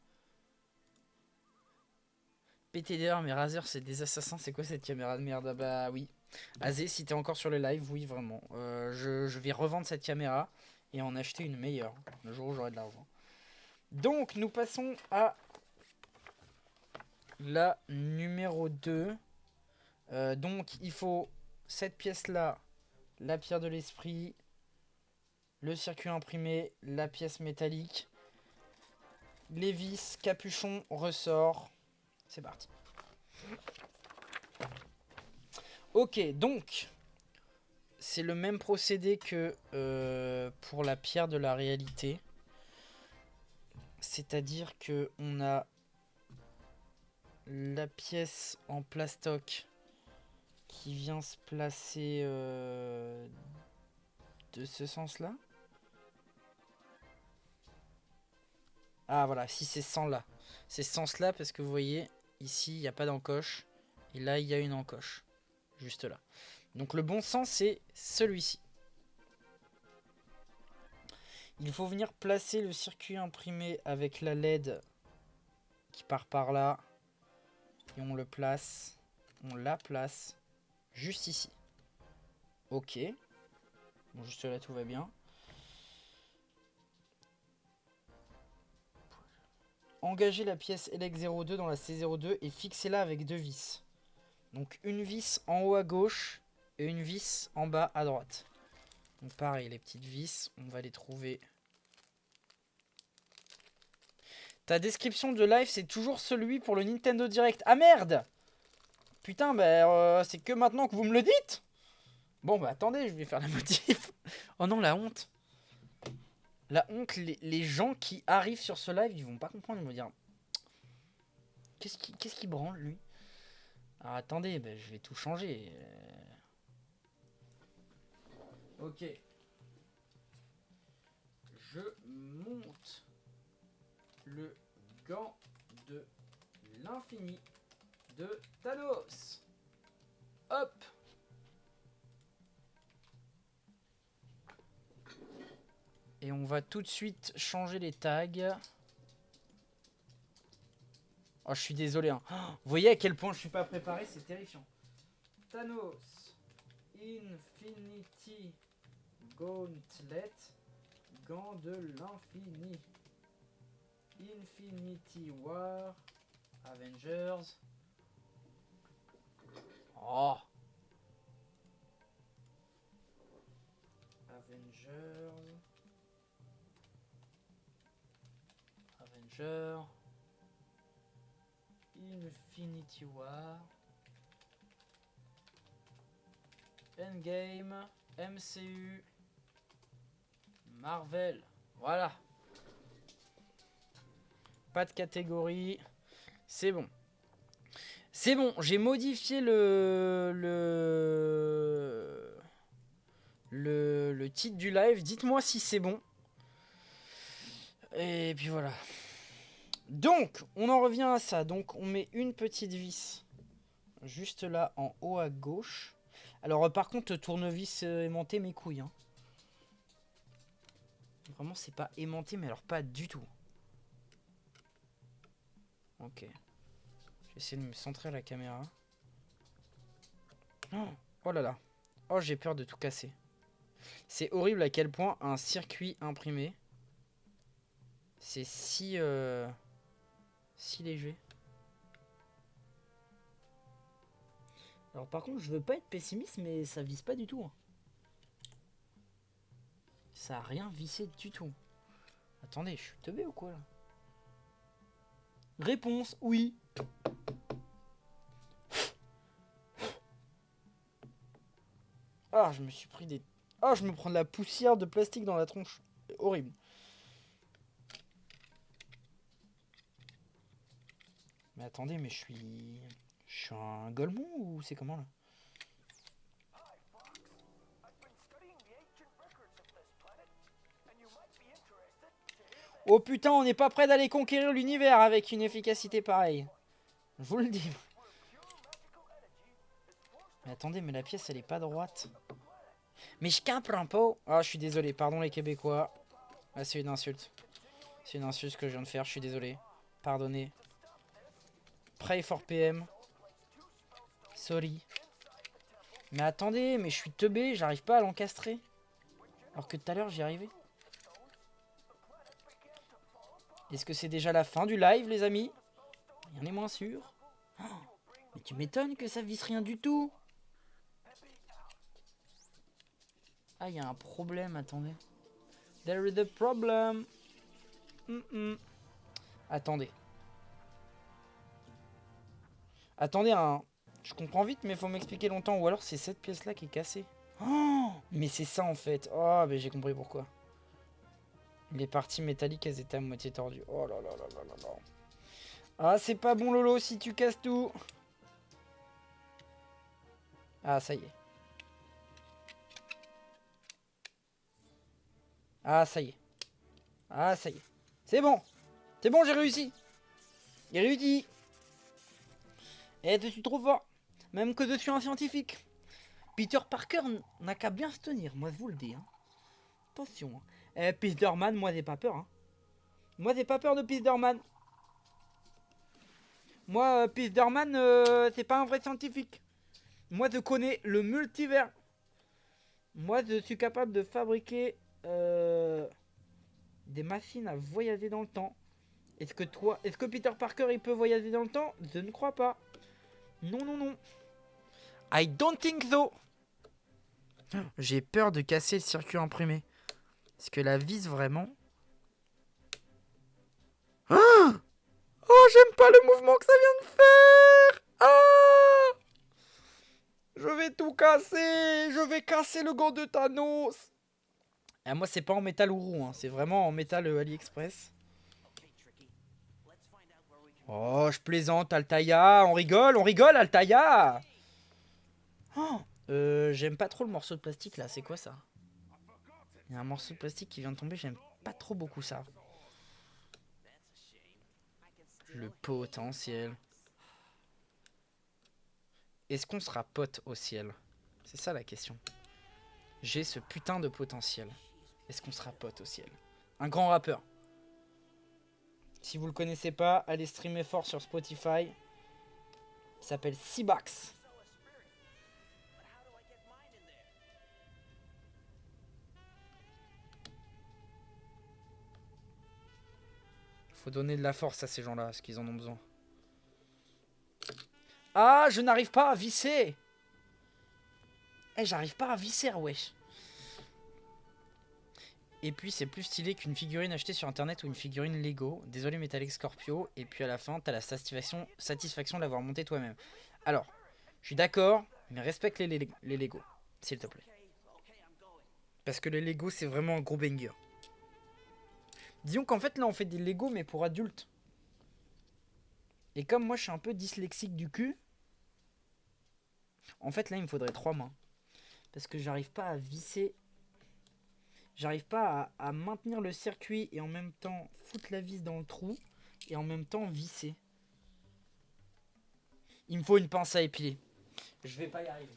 PTDR mais Razer c'est des assassins. C'est quoi cette caméra de merde? Ah bah oui. Azé si t'es encore sur le live, oui vraiment. Je vais revendre cette caméra et en acheter une meilleure. Le jour où j'aurai de l'argent. Donc nous passons à la numéro 2. Donc il faut cette pièce là. La pierre de l'esprit. Le circuit imprimé, la pièce métallique, les vis, capuchon, ressort. C'est parti. Ok, donc, c'est le même procédé que pour la pierre de la réalité. C'est-à-dire que on a la pièce en plastoc qui vient se placer de ce sens-là. Ah voilà, si c'est ce sens-là. C'est ce sens-là parce que vous voyez, ici, il n'y a pas d'encoche. Et là, il y a une encoche. Juste là. Donc le bon sens, c'est celui-ci. Il faut venir placer le circuit imprimé avec la LED qui part par là. Et on le place. On la place juste ici. Ok. Bon, juste là, tout va bien. Engagez la pièce LX02 dans la C02 et fixez-la avec 2 vis. Donc une vis en haut à gauche et une vis en bas à droite. Donc pareil, les petites vis, on va les trouver. Ta description de live, c'est toujours celui pour le Nintendo Direct. Ah merde! Putain, bah c'est que maintenant que vous me le dites? Bon bah attendez, je vais faire la motif. Oh non, la honte. La honte, les gens qui arrivent sur ce live, ils vont pas comprendre, ils vont dire... Qu'est-ce qui branle, lui? Alors attendez, bah, je vais tout changer. Ok. Je monte le gant de l'infini de Thanos. Hop. Et on va tout de suite changer les tags. Oh, je suis désolé. Hein. Oh, vous voyez à quel point je suis pas préparé, c'est terrifiant. Thanos Infinity Gauntlet. Gant de l'infini. Infinity War. Avengers. Oh. Avengers. Infinity War. Endgame. MCU. Marvel. Voilà. Pas de catégorie. C'est bon. C'est bon, j'ai modifié le titre du live. Dites-moi si c'est bon. Et puis voilà. Donc, on en revient à ça. Donc, on met une petite vis juste là en haut à gauche. Alors, par contre, tournevis aimanté mes couilles. Hein. Vraiment, c'est pas aimanté, mais alors pas du tout. Ok. Je vais essayer de me centrer à la caméra. Oh là là. Oh, j'ai peur de tout casser. C'est horrible à quel point un circuit imprimé, c'est si léger. Alors par contre, je veux pas être pessimiste, mais ça visse pas du tout. Hein. Ça a rien vissé du tout. Attendez, je suis teubé ou quoi là? Réponse, oui. Ah, je me suis pris des... Ah, je me prends de la poussière de plastique dans la tronche. C'est horrible. Mais attendez, mais je suis... Je suis un golemon ou c'est comment là? Oh putain, on n'est pas prêt d'aller conquérir l'univers avec une efficacité pareille. Je vous le dis. Mais attendez, mais la pièce elle est pas droite. Mais je comprends pas. Ah, je suis désolé, pardon les Québécois. Ah, c'est une insulte. C'est une insulte ce que je viens de faire, je suis désolé. Pardonnez. Pray for PM. Sorry. Mais attendez, mais je suis teubé, j'arrive pas à l'encastrer. Alors que tout à l'heure j'y arrivais. Est-ce que c'est déjà la fin du live, les amis? Rien n'est moins sûr. Oh, mais tu m'étonnes que ça visse rien du tout. Ah, il y a un problème, attendez. There is a problem. Attendez. Attendez, hein. Je comprends vite, mais faut m'expliquer longtemps. Ou alors c'est cette pièce-là qui est cassée. Oh, mais c'est ça en fait. Oh, mais j'ai compris pourquoi. Les parties métalliques, elles étaient à moitié tordues. Oh là là là là là là. Ah, c'est pas bon, Lolo, si tu casses tout. Ah, ça y est. Ah, ça y est. Ah, ça y est. C'est bon. C'est bon, j'ai réussi. J'ai réussi. Et je suis trop fort. Même que je suis un scientifique. Peter Parker n'a qu'à bien se tenir, moi je vous le dis. Hein. Attention. Hein. Spider-Man, moi j'ai pas peur. Hein. Moi j'ai pas peur de Spider-Man. Moi, Spider-Man, c'est pas un vrai scientifique. Moi je connais le multivers. Moi je suis capable de fabriquer des machines à voyager dans le temps. Est-ce que Peter Parker il peut voyager dans le temps? Je ne crois pas. Non, non, non. I don't think so. J'ai peur de casser le circuit imprimé. Est-ce que la vis vraiment? Ah, oh, j'aime pas le mouvement que ça vient de faire. Ah, je vais tout casser. Je vais casser le gant de Thanos. Et moi, c'est pas en métal Ourou, hein. C'est vraiment en métal AliExpress. Oh, je plaisante, Altaïa. On rigole, Altaïa. Oh, j'aime pas trop le morceau de plastique là. C'est quoi ça? Il y a un morceau de plastique qui vient de tomber. J'aime pas trop beaucoup ça. Le potentiel. Est-ce qu'on sera pote au ciel? C'est ça la question. J'ai ce putain de potentiel. Est-ce qu'on sera pote au ciel? Un grand rappeur. Si vous le connaissez pas, allez streamer fort sur Spotify. Il s'appelle Seabax. Faut donner de la force à ces gens-là, parce qu'ils en ont besoin. Ah, je n'arrive pas à visser. Eh, j'arrive pas à visser, wesh. Et puis c'est plus stylé qu'une figurine achetée sur internet ou une figurine Lego. Désolé Metallic Scorpio. Et puis à la fin, t'as la satisfaction de l'avoir monté toi-même. Alors, je suis d'accord, mais respecte les Lego, s'il te plaît. Parce que les Lego, c'est vraiment un gros banger. Disons qu'en fait, là, on fait des Lego, mais pour adultes. Et comme moi, je suis un peu dyslexique du cul, en fait, là, il me faudrait 3 mains. Parce que j'arrive pas à visser. J'arrive pas à maintenir le circuit et en même temps foutre la vis dans le trou. Et en même temps visser. Il me faut une pince à épiler. Je vais pas y arriver.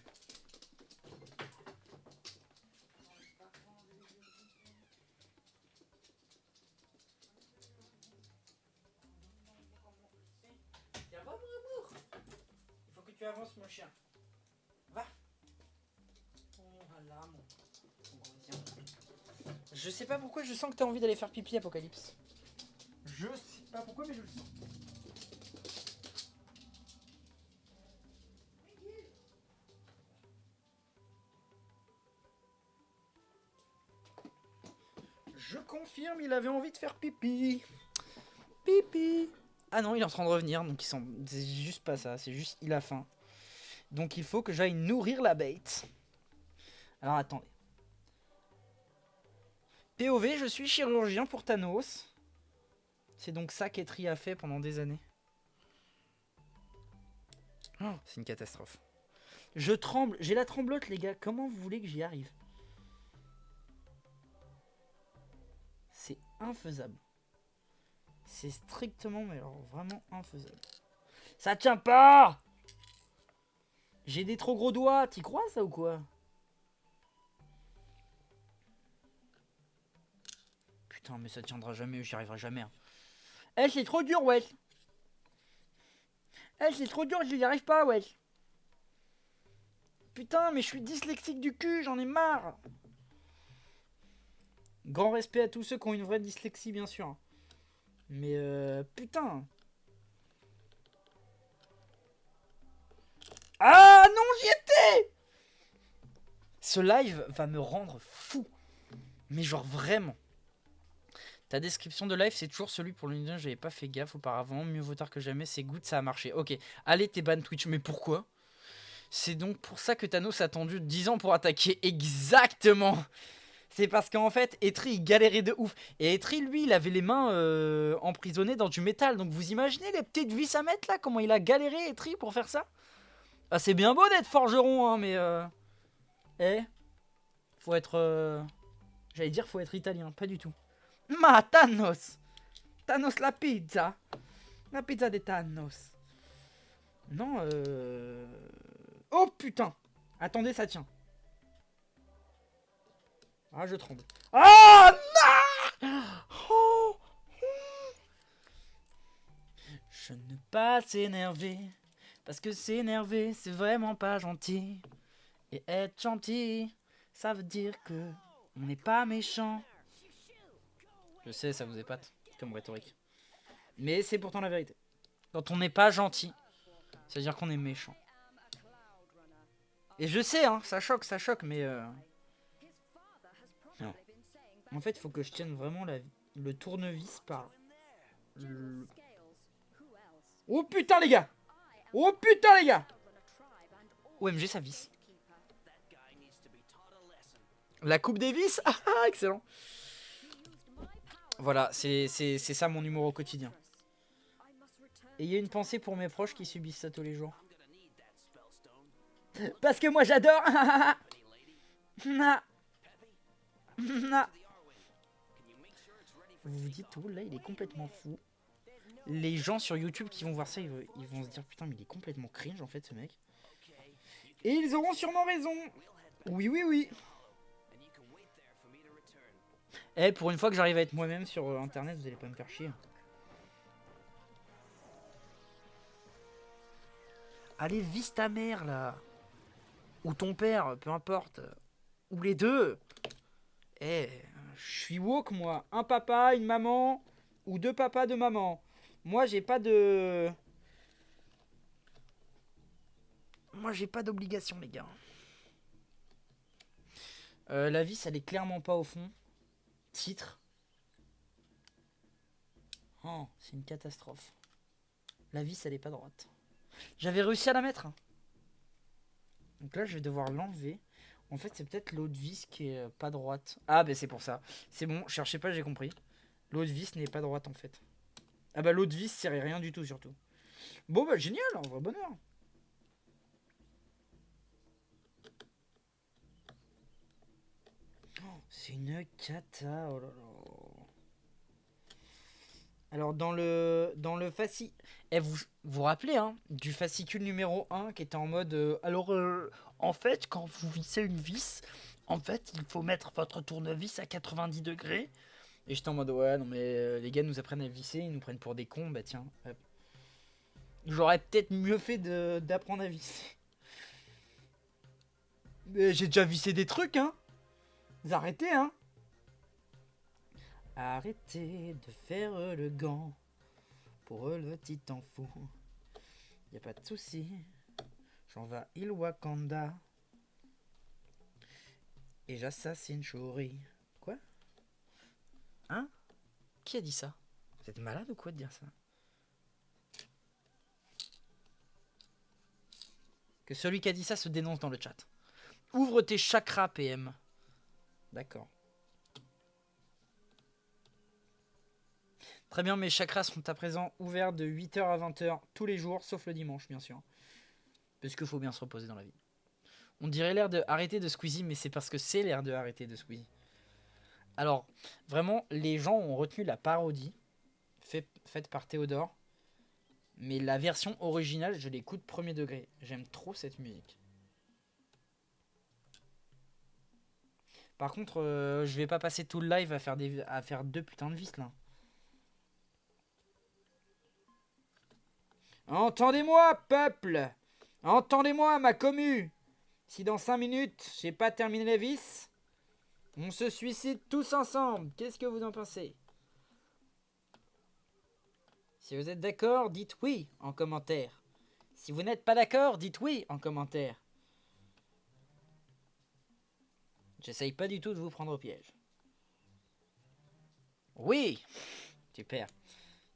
Tiens, va mon amour. Il faut que tu avances mon chien. Va. Oh là là, mon bien. Je sais pas pourquoi je sens que t'as envie d'aller faire pipi, Apocalypse. Je sais pas pourquoi, mais je le sens. Je confirme, il avait envie de faire pipi. Pipi. Ah non, il est en train de revenir, donc c'est juste pas ça, c'est juste il a faim. Donc il faut que j'aille nourrir la bête. Alors attendez. POV, je suis chirurgien pour Thanos. C'est donc ça qu'Etri a fait pendant des années. Oh, c'est une catastrophe. Je tremble, j'ai la tremblote les gars, comment vous voulez que j'y arrive? C'est infaisable. C'est strictement, mais alors vraiment infaisable. Ça tient pas! J'ai des trop gros doigts, t'y crois ça ou quoi? Putain, mais ça tiendra jamais, j'y arriverai jamais. Hein. Eh, c'est trop dur, wesh! Eh, c'est trop dur, j'y arrive pas, wesh! Putain, mais je suis dyslexique du cul, j'en ai marre! Grand respect à tous ceux qui ont une vraie dyslexie, bien sûr. Mais putain! Ah non, j'y étais! Ce live va me rendre fou. Mais genre vraiment. Ta description de live, c'est toujours celui pour l'unité. J'avais pas fait gaffe auparavant. Mieux vaut tard que jamais. C'est good, ça a marché. Ok. Allez, t'es ban Twitch. Mais pourquoi? C'est donc pour ça que Thanos a attendu 10 ans pour attaquer. Exactement. C'est parce qu'en fait, Etri, il galérait de ouf. Et Etri, lui, il avait les mains emprisonnées dans du métal. Donc vous imaginez les petites vis à mettre là? Comment il a galéré, Etri, pour faire ça? Ah, c'est bien beau d'être forgeron, hein, mais... Eh, faut être... J'allais dire faut être italien, pas du tout. Ma Thanos! Thanos la pizza! La pizza de Thanos. Non, Oh putain! Attendez, ça tient. Ah, je tremble. Ah non! Oh. Je ne pas s'énerver. Parce que s'énerver, c'est vraiment pas gentil. Et être gentil, ça veut dire que on n'est pas méchant. Je sais, ça vous épate comme rhétorique. Mais c'est pourtant la vérité. Quand on n'est pas gentil, ça veut dire qu'on est méchant. Et je sais, hein, ça choque, mais... Non. En fait, il faut que je tienne vraiment le tournevis par... Oh putain, les gars! Oh putain, les gars! OMG, ça visse. La coupe des vis. Ah, excellent. Voilà, c'est ça mon humour au quotidien. Et il y a une pensée pour mes proches qui subissent ça tous les jours. Parce que moi j'adore. Vous vous dites, oh là il est complètement fou. Les gens sur YouTube qui vont voir ça, ils vont se dire putain mais il est complètement cringe en fait ce mec. Et ils auront sûrement raison. Oui oui oui. Eh, pour une fois que j'arrive à être moi-même sur internet, vous allez pas me faire chier. Allez, vise ta mère là. Ou ton père, peu importe. Ou les deux. Eh, je suis woke moi. Un papa, une maman. Ou deux papas, deux mamans. Moi j'ai pas de... Moi j'ai pas d'obligation les gars. La vis elle est clairement pas au fond. Titre. Oh, c'est une catastrophe. La vis elle est pas droite. J'avais réussi à la mettre. Donc là je vais devoir l'enlever. En fait c'est peut-être l'autre vis qui est pas droite. Ah bah c'est pour ça. C'est bon, cherchez pas, j'ai compris. L'autre vis n'est pas droite en fait. Ah bah l'autre vis serrait rien du tout surtout. Bon bah génial, en vrai bonheur. C'est une cata, oh là là. Alors dans le fascicule... Eh, vous rappelez hein, du fascicule numéro 1 qui était en mode... en fait, quand vous vissez une vis, en fait, il faut mettre votre tournevis à 90 degrés. Et j'étais en mode, ouais, non mais les gars nous apprennent à visser, ils nous prennent pour des cons, bah tiens. Hop. J'aurais peut-être mieux fait d'apprendre à visser. Mais j'ai déjà vissé des trucs, hein. Vous arrêtez, hein. Arrêtez de faire le gant pour le titan fou. Y a pas de souci. J'en vais à Il Wakanda. Et j'assassine Shuri. Quoi? Hein? Qui a dit ça? Vous êtes malade ou quoi de dire ça? Que celui qui a dit ça se dénonce dans le chat. Ouvre tes chakras, PM. D'accord. Très bien, mes chakras sont à présent ouverts de 8h à 20h tous les jours, sauf le dimanche, bien sûr. Parce qu'il faut bien se reposer dans la vie. On dirait l'air de arrêter de Squeezie, mais c'est parce que c'est l'air de arrêter de Squeezie. Alors, vraiment, les gens ont retenu la parodie faite par Théodore. Mais la version originale, je l'écoute premier degré. J'aime trop cette musique. Par contre, je vais pas passer tout le live à faire deux putains de vis là. Entendez-moi, peuple! Entendez-moi, ma commu! Si dans 5 minutes, j'ai pas terminé la vis, on se suicide tous ensemble. Qu'est-ce que vous en pensez? Si vous êtes d'accord, dites oui en commentaire. Si vous n'êtes pas d'accord, dites oui en commentaire. J'essaye pas du tout de vous prendre au piège. Oui! Super.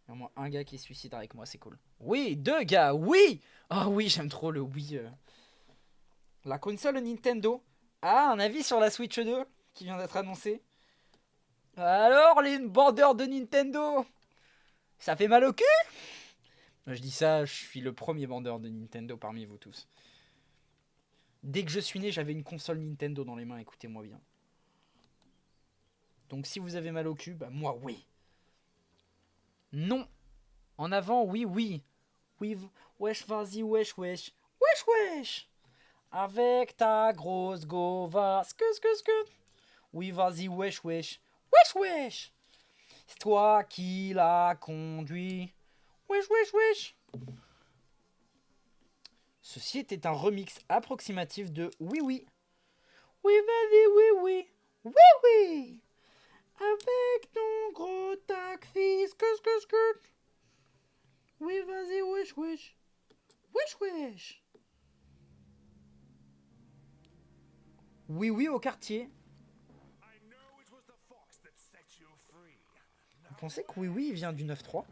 Il y a au moins un gars qui se suicide avec moi, c'est cool. Oui, 2 gars, oui! Oh oui, j'aime trop le oui. La console Nintendo a un avis sur la Switch 2 qui vient d'être annoncé. Alors, les bandeurs de Nintendo, ça fait mal au cul? Je dis ça, je suis le premier bandeur de Nintendo parmi vous tous. Dès que je suis né, j'avais une console Nintendo dans les mains, écoutez-moi bien. Donc si vous avez mal au cul, bah moi oui. Non. En avant, oui, oui. Oui, wesh, vas-y, wesh, wesh. Wesh, wesh. Avec ta grosse gova. Sque. Oui, vas-y, wesh, wesh. Wesh, wesh. C'est toi qui l'as conduit. Wesh, wesh, wesh. Ceci était un remix approximatif de Oui, oui. Oui, vas-y, oui, oui. Oui, oui. Avec ton gros taxi. Sque. Oui, vas-y, wesh, wesh. Wesh, wesh. Oui, oui, au quartier. Vous pensez que Oui, oui, il vient du 9.3?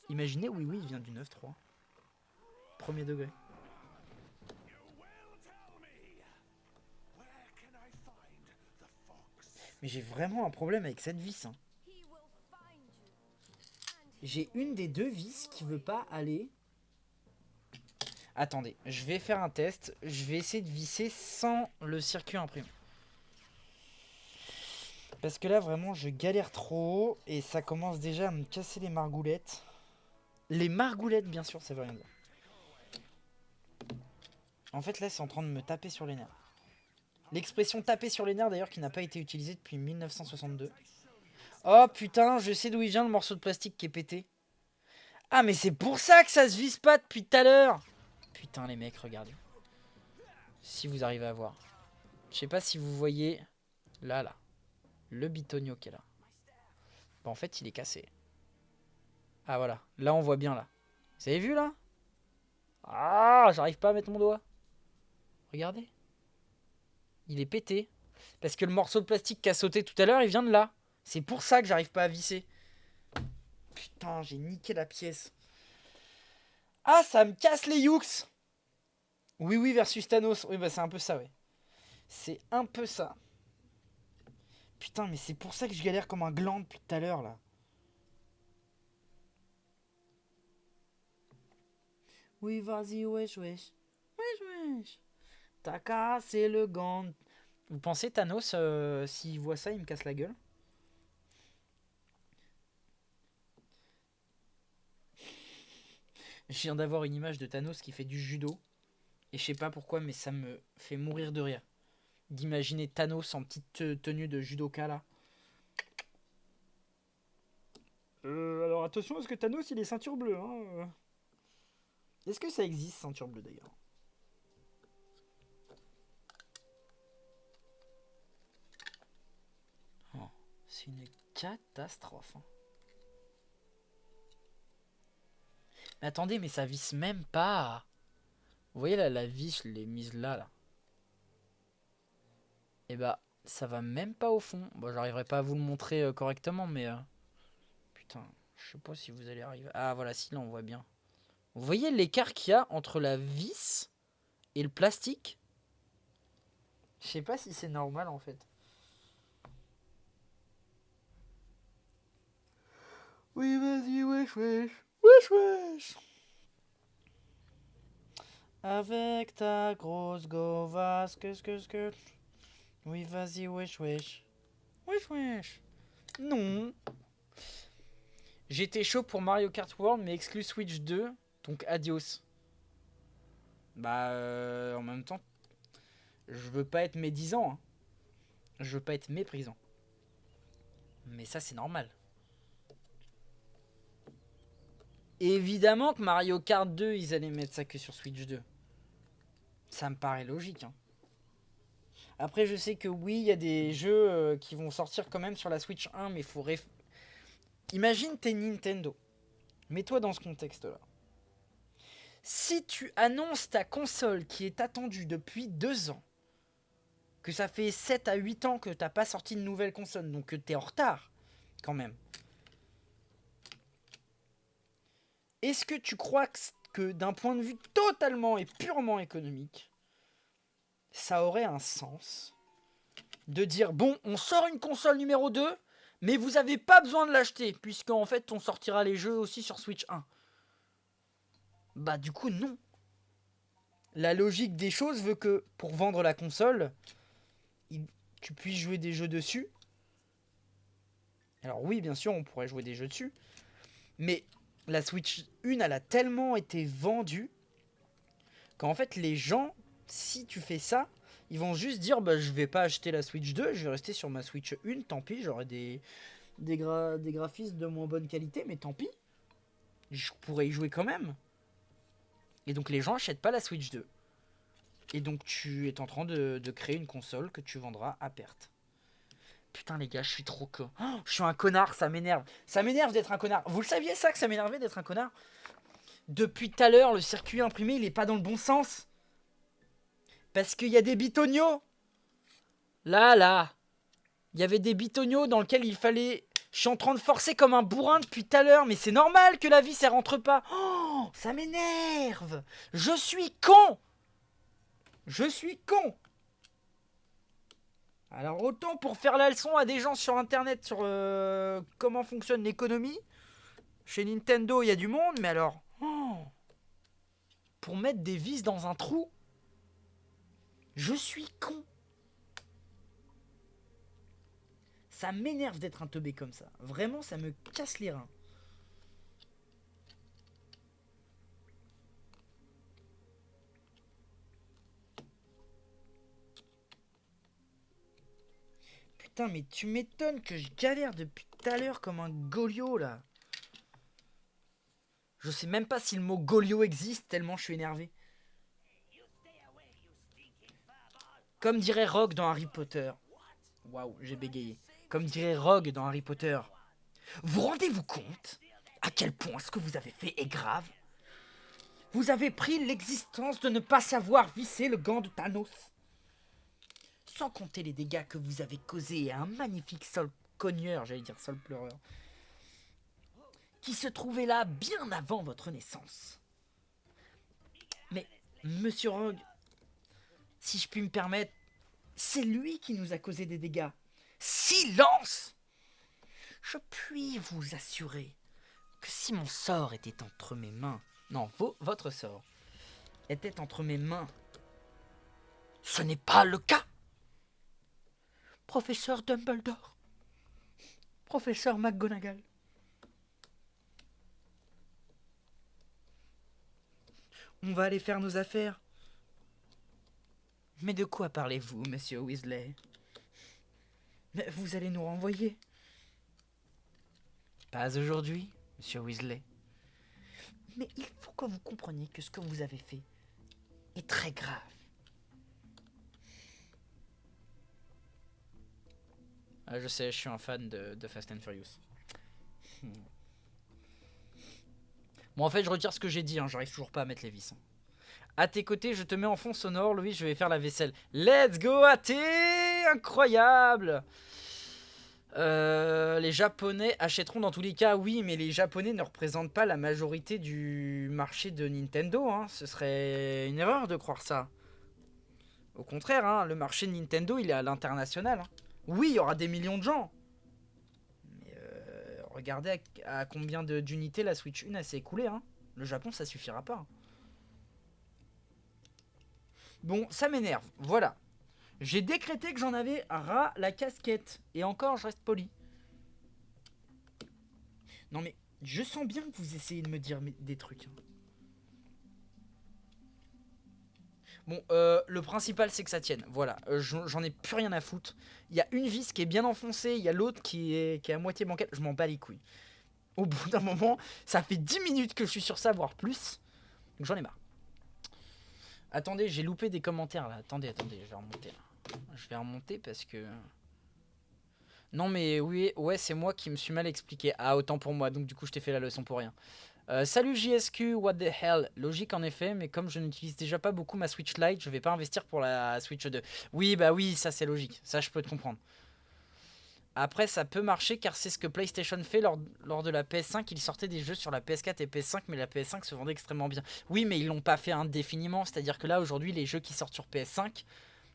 Imaginez, Oui, oui, il vient du 9.3. Premier degré. Mais j'ai vraiment un problème avec cette vis. Hein. J'ai une des deux vis qui veut pas aller. Attendez, je vais faire un test. Je vais essayer de visser sans le circuit imprimé. Parce que là, vraiment, je galère trop. Et ça commence déjà à me casser les margoulettes. Les margoulettes, bien sûr, ça veut rien dire. En fait, là, c'est en train de me taper sur les nerfs. L'expression taper sur les nerfs, d'ailleurs, qui n'a pas été utilisée depuis 1962. Oh putain, je sais d'où il vient le morceau de plastique qui est pété. Ah, mais c'est pour ça que ça se vise pas depuis tout à l'heure. Putain, les mecs, regardez. Si vous arrivez à voir. Je sais pas si vous voyez. Là. Le bitonio qui est là. Bah, en fait, il est cassé. Ah, voilà. Là, on voit bien, là. Vous avez vu, là? Ah, j'arrive pas à mettre mon doigt. Regardez. Il est pété. Parce que le morceau de plastique qui a sauté tout à l'heure, il vient de là. C'est pour ça que j'arrive pas à visser. Putain, j'ai niqué la pièce. Ah, ça me casse les yux. Oui, oui, versus Thanos. Oui, bah c'est un peu ça, ouais. C'est un peu ça. Putain, mais c'est pour ça que je galère comme un gland depuis tout à l'heure, là. Oui, vas-y, wesh. Wesh. T'as cassé le gant. Vous pensez Thanos, s'il voit ça, il me casse la gueule? Je viens d'avoir une image de Thanos qui fait du judo. Et je sais pas pourquoi, mais ça me fait mourir de rire. D'imaginer Thanos en petite tenue de judoka là. Alors attention, est-ce que Thanos il est ceinture bleue hein Est-ce que ça existe, ceinture bleue d'ailleurs? Oh, c'est une catastrophe. Hein. Mais attendez, mais ça visse même pas. Vous voyez là, la vis, je l'ai mise là. Et bah, ça va même pas au fond. Bon, j'arriverai pas à vous le montrer correctement, mais... Putain, je sais pas si vous allez arriver... Ah voilà, si, là on voit bien. Vous voyez l'écart qu'il y a entre la vis et le plastique? Je sais pas si c'est normal en fait. Oui, vas-y, wesh, wesh. Wesh, wesh. Avec ta grosse govasse, que. Oui, vas-y, wesh, wesh. Wesh, wesh. Non. J'étais chaud pour Mario Kart World, mais exclu Switch 2, donc adios. Bah, en même temps, je veux pas être médisant. Hein. Je veux pas être méprisant. Mais ça, c'est normal. Évidemment que Mario Kart 2, ils allaient mettre ça que sur Switch 2. Ça me paraît logique. Hein. Après, je sais que oui, il y a des jeux qui vont sortir quand même sur la Switch 1, mais il faut... Imagine t'es Nintendo. Mets-toi dans ce contexte-là. Si tu annonces ta console qui est attendue depuis 2 ans, que ça fait 7 à 8 ans que t'as pas sorti de nouvelle console, donc que t'es en retard, quand même. Est-ce que tu crois que d'un point de vue totalement et purement économique, ça aurait un sens de dire, bon, on sort une console numéro 2, mais vous avez pas besoin de l'acheter, puisqu'en fait, on sortira les jeux aussi sur Switch 1. Bah du coup, non. La logique des choses veut que, pour vendre la console, tu puisses jouer des jeux dessus. Alors oui, bien sûr, on pourrait jouer des jeux dessus. Mais la Switch 1, elle a tellement été vendue qu'en fait, les gens, si tu fais ça, ils vont juste dire, bah je vais pas acheter la Switch 2, je vais rester sur ma Switch 1, tant pis, j'aurai des graphismes de moins bonne qualité, mais tant pis. Je pourrais y jouer quand même. Et donc les gens achètent pas la Switch 2. Et donc tu es en train de créer une console que tu vendras à perte. Putain les gars, je suis trop con. Oh, je suis un connard, ça m'énerve. Ça m'énerve d'être un connard. Vous le saviez ça, que ça m'énervait d'être un connard? Depuis tout à l'heure, le circuit imprimé, il est pas dans le bon sens. Parce qu'il y a des bitoniaux. Là. Il y avait des bitoniaux dans lesquels il fallait... Je suis en train de forcer comme un bourrin depuis tout à l'heure, mais c'est normal que la vis, elle rentre pas. Oh, ça m'énerve. Je suis con. Je suis con. Alors autant pour faire la leçon à des gens sur internet sur comment fonctionne l'économie, chez Nintendo il y a du monde, mais alors pour mettre des vis dans un trou, je suis con. Ça m'énerve d'être un teubé comme ça. Vraiment, ça me casse les reins. Putain, mais tu m'étonnes que je galère depuis tout à l'heure comme un golio là. Je sais même pas si le mot golio existe tellement je suis énervé. Comme dirait Rogue dans Harry Potter. Waouh, j'ai bégayé. Comme dirait Rogue dans Harry Potter. Vous rendez-vous compte à quel point ce que vous avez fait est grave? Vous avez pris l'existence de ne pas savoir visser le gant de Thanos. Sans compter les dégâts que vous avez causés à un magnifique sol cogneur, j'allais dire sol pleureur, qui se trouvait là bien avant votre naissance. Mais, monsieur Rogue, si je puis me permettre, c'est lui qui nous a causé des dégâts. Silence! Je puis vous assurer que si mon sort était entre mes mains, non, votre sort était entre mes mains, ce n'est pas le cas. Professeur Dumbledore. Professeur McGonagall. On va aller faire nos affaires. Mais de quoi parlez-vous, monsieur Weasley? Mais vous allez nous renvoyer. Pas aujourd'hui, monsieur Weasley. Mais il faut que vous compreniez que ce que vous avez fait est très grave. Ah, je sais, je suis un fan de Fast and Furious. Bon, en fait, je retire ce que j'ai dit, hein, j'arrive toujours pas à mettre les vis. À tes côtés, je te mets en fond sonore, Louis, je vais faire la vaisselle. Let's go, AT! Incroyable! Les Japonais achèteront dans tous les cas, oui, mais les Japonais ne représentent pas la majorité du marché de Nintendo. Hein. Ce serait une erreur de croire ça. Au contraire, hein, le marché de Nintendo, il est à l'international. Hein. Oui, il y aura des millions de gens. Mais regardez à combien d'unités la Switch 1 s'est écoulée. Hein. Le Japon, ça suffira pas. Hein. Bon, ça m'énerve. Voilà. J'ai décrété que j'en avais ras la casquette. Et encore, je reste poli. Non mais, je sens bien que vous essayez de me dire des trucs. Hein. Bon, le principal, c'est que ça tienne. Voilà, j'en ai plus rien à foutre. Il y a une vis qui est bien enfoncée, il y a l'autre qui est à moitié bancale. Je m'en bats les couilles. Au bout d'un moment, ça fait 10 minutes que je suis sur ça, voire plus. Donc j'en ai marre. Attendez, j'ai loupé des commentaires là. Attendez, je vais remonter là. Je vais remonter parce que... Non mais oui, ouais, c'est moi qui me suis mal expliqué. Ah, autant pour moi, donc du coup je t'ai fait la leçon pour rien. Salut JSQ, what the hell. Logique en effet, mais comme je n'utilise déjà pas beaucoup ma Switch Lite, je vais pas investir pour la Switch 2. Oui, bah oui, ça c'est logique, ça je peux te comprendre. Après, ça peut marcher car c'est ce que PlayStation fait lors de la PS5. Ils sortaient des jeux sur la PS4 et PS5, mais la PS5 se vendait extrêmement bien. Oui, mais ils l'ont pas fait indéfiniment, c'est-à-dire que là aujourd'hui, les jeux qui sortent sur PS5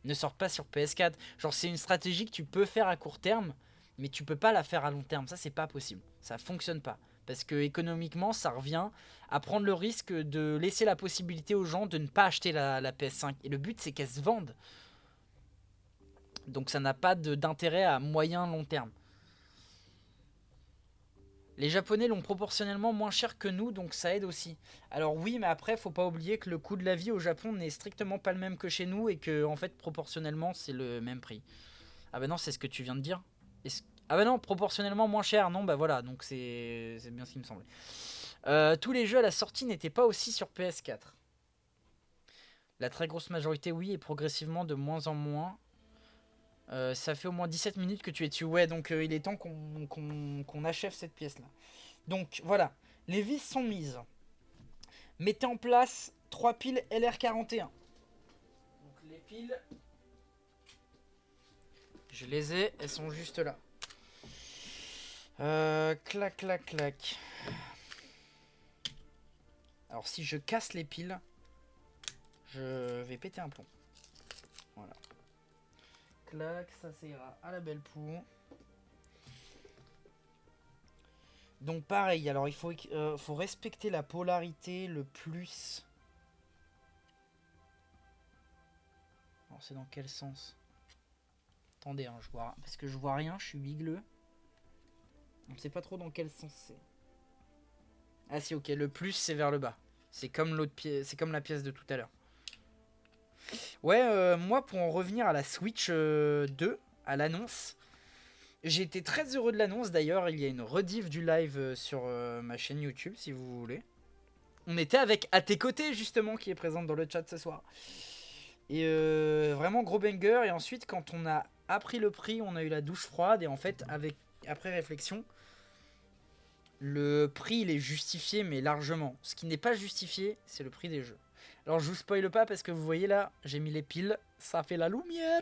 ne sortent pas sur PS4. Genre, c'est une stratégie que tu peux faire à court terme, mais tu peux pas la faire à long terme. Ça, c'est pas possible. Ça fonctionne pas. Parce que économiquement, ça revient à prendre le risque de laisser la possibilité aux gens de ne pas acheter la PS5. Et le but, c'est qu'elle se vende. Donc ça n'a pas d'intérêt à moyen long terme. Les Japonais l'ont proportionnellement moins cher que nous, donc ça aide aussi. Alors oui, mais après, faut pas oublier que le coût de la vie au Japon n'est strictement pas le même que chez nous et que, en fait, proportionnellement, c'est le même prix. Ah bah non, c'est ce que tu viens de dire. Ah bah non, proportionnellement moins cher. Non, bah voilà, donc c'est bien ce qui me semblait. Tous les jeux à la sortie n'étaient pas aussi sur PS4. La très grosse majorité, oui, et progressivement de moins en moins. Ça fait au moins 17 minutes que tu es dessus. Ouais, donc il est temps qu'on achève cette pièce-là. Donc voilà, les vis sont mises. Mettez en place 3 piles LR41. Donc les piles, je les ai, elles sont juste là. Clac, clac, clac. Alors si je casse les piles, je vais péter un plomb. Voilà. Clac, ça ira à la belle poux. Donc pareil, alors il faut respecter la polarité le plus. Alors c'est dans quel sens? Attendez, hein, parce que je vois rien, je suis bigleux. On ne sait pas trop dans quel sens c'est. Ah si, ok, le plus c'est vers le bas. C'est comme l'autre pièce, c'est comme la pièce de tout à l'heure. Ouais, moi pour en revenir à la Switch 2, à l'annonce, j'ai été très heureux de l'annonce. D'ailleurs, il y a une rediff du live sur ma chaîne YouTube si vous voulez. On était avec À tes côtés justement qui est présente dans le chat ce soir. Et vraiment gros banger. Et ensuite quand on a appris le prix, on a eu la douche froide. Et en fait après réflexion, le prix il est justifié mais largement. Ce qui n'est pas justifié, c'est le prix des jeux. Alors je vous spoile pas parce que vous voyez là, j'ai mis les piles, ça fait la lumière.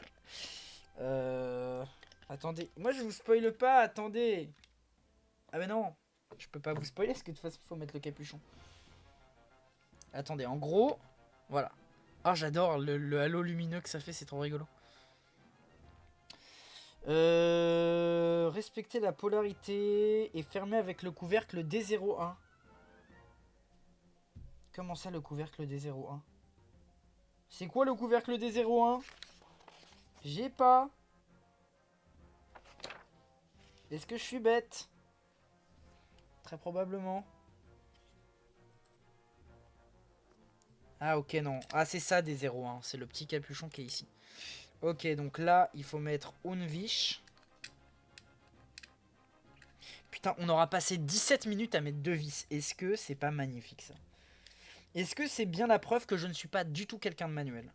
Attendez, moi je vous spoile pas, attendez. Ah mais non, je peux pas vous spoiler parce que de toute façon il faut mettre le capuchon. Attendez, en gros, voilà. Ah j'adore le halo lumineux que ça fait, c'est trop rigolo. Respecter la polarité et fermer avec le couvercle D01. Comment ça le couvercle D01? C'est quoi le couvercle D01? J'ai pas. Est-ce que je suis bête? Très probablement. Ah ok non. Ah c'est ça des 0, hein. C'est le petit capuchon qui est ici. Ok donc là il faut mettre Unwish. Putain on aura passé 17 minutes à mettre 2 vis. Est-ce que c'est pas magnifique ça? Est-ce que c'est bien la preuve que je ne suis pas du tout quelqu'un de manuel?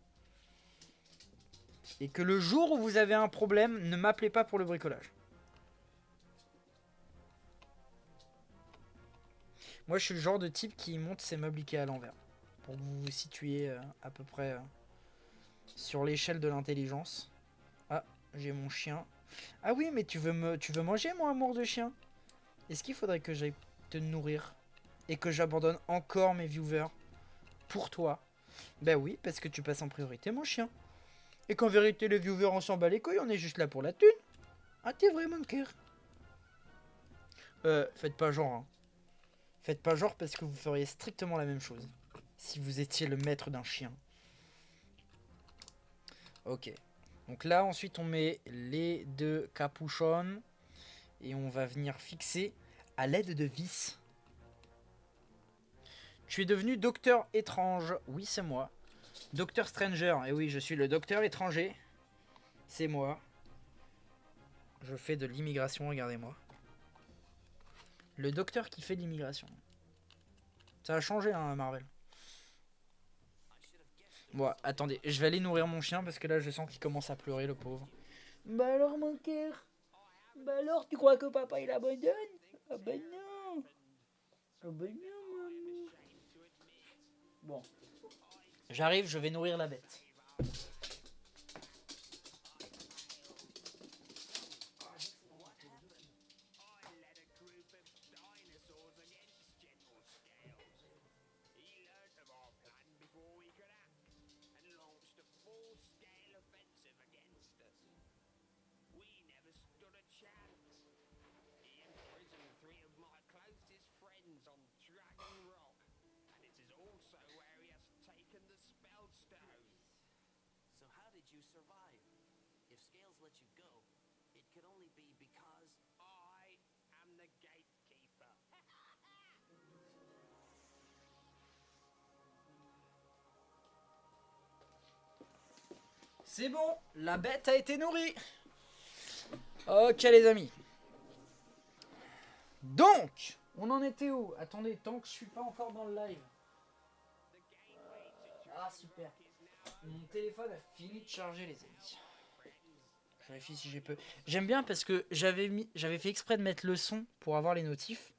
Et que le jour où vous avez un problème, ne m'appelez pas pour le bricolage. Moi je suis le genre de type qui monte ses meubles Ikea à l'envers. Pour que vous vous situiez à peu près sur l'échelle de l'intelligence. Ah, j'ai mon chien. Ah oui, mais tu veux manger, mon amour de chien? Est-ce qu'il faudrait que j'aille te nourrir et que j'abandonne encore mes viewers pour toi? Ben oui, parce que tu passes en priorité, mon chien. Et qu'en vérité, les viewers, on s'en bat les couilles, on est juste là pour la thune. Ah, t'es vraiment cœur. Faites pas genre, hein. Faites pas genre parce que vous feriez strictement la même chose si vous étiez le maître d'un chien. Ok. Donc là, ensuite, on met les 2 capuchons. Et on va venir fixer à l'aide de vis. Tu es devenu docteur étrange. Oui, c'est moi. Docteur Stranger. Et oui, je suis le docteur étranger. C'est moi. Je fais de l'immigration, regardez-moi. Le docteur qui fait de l'immigration. Ça a changé, hein, Marvel. Bon, attendez, je vais aller nourrir mon chien parce que là, je sens qu'il commence à pleurer, le pauvre. Bah alors, mon cœur? Bah alors, tu crois que papa il abandonne? Ah bah non. Ah bah non, maman. Bon. J'arrive, je vais nourrir la bête. You survive. If Scales let you go, it could only be because I am the gatekeeper. C'est bon, la bête a été nourrie. Ok les amis. Donc, on en était où? Attendez, tant que je suis pas encore dans le live. Ah super. Mon téléphone a fini de charger les amis. Je vérifie si j'ai peu. J'aime bien parce que j'avais fait exprès de mettre le son pour avoir les notifs.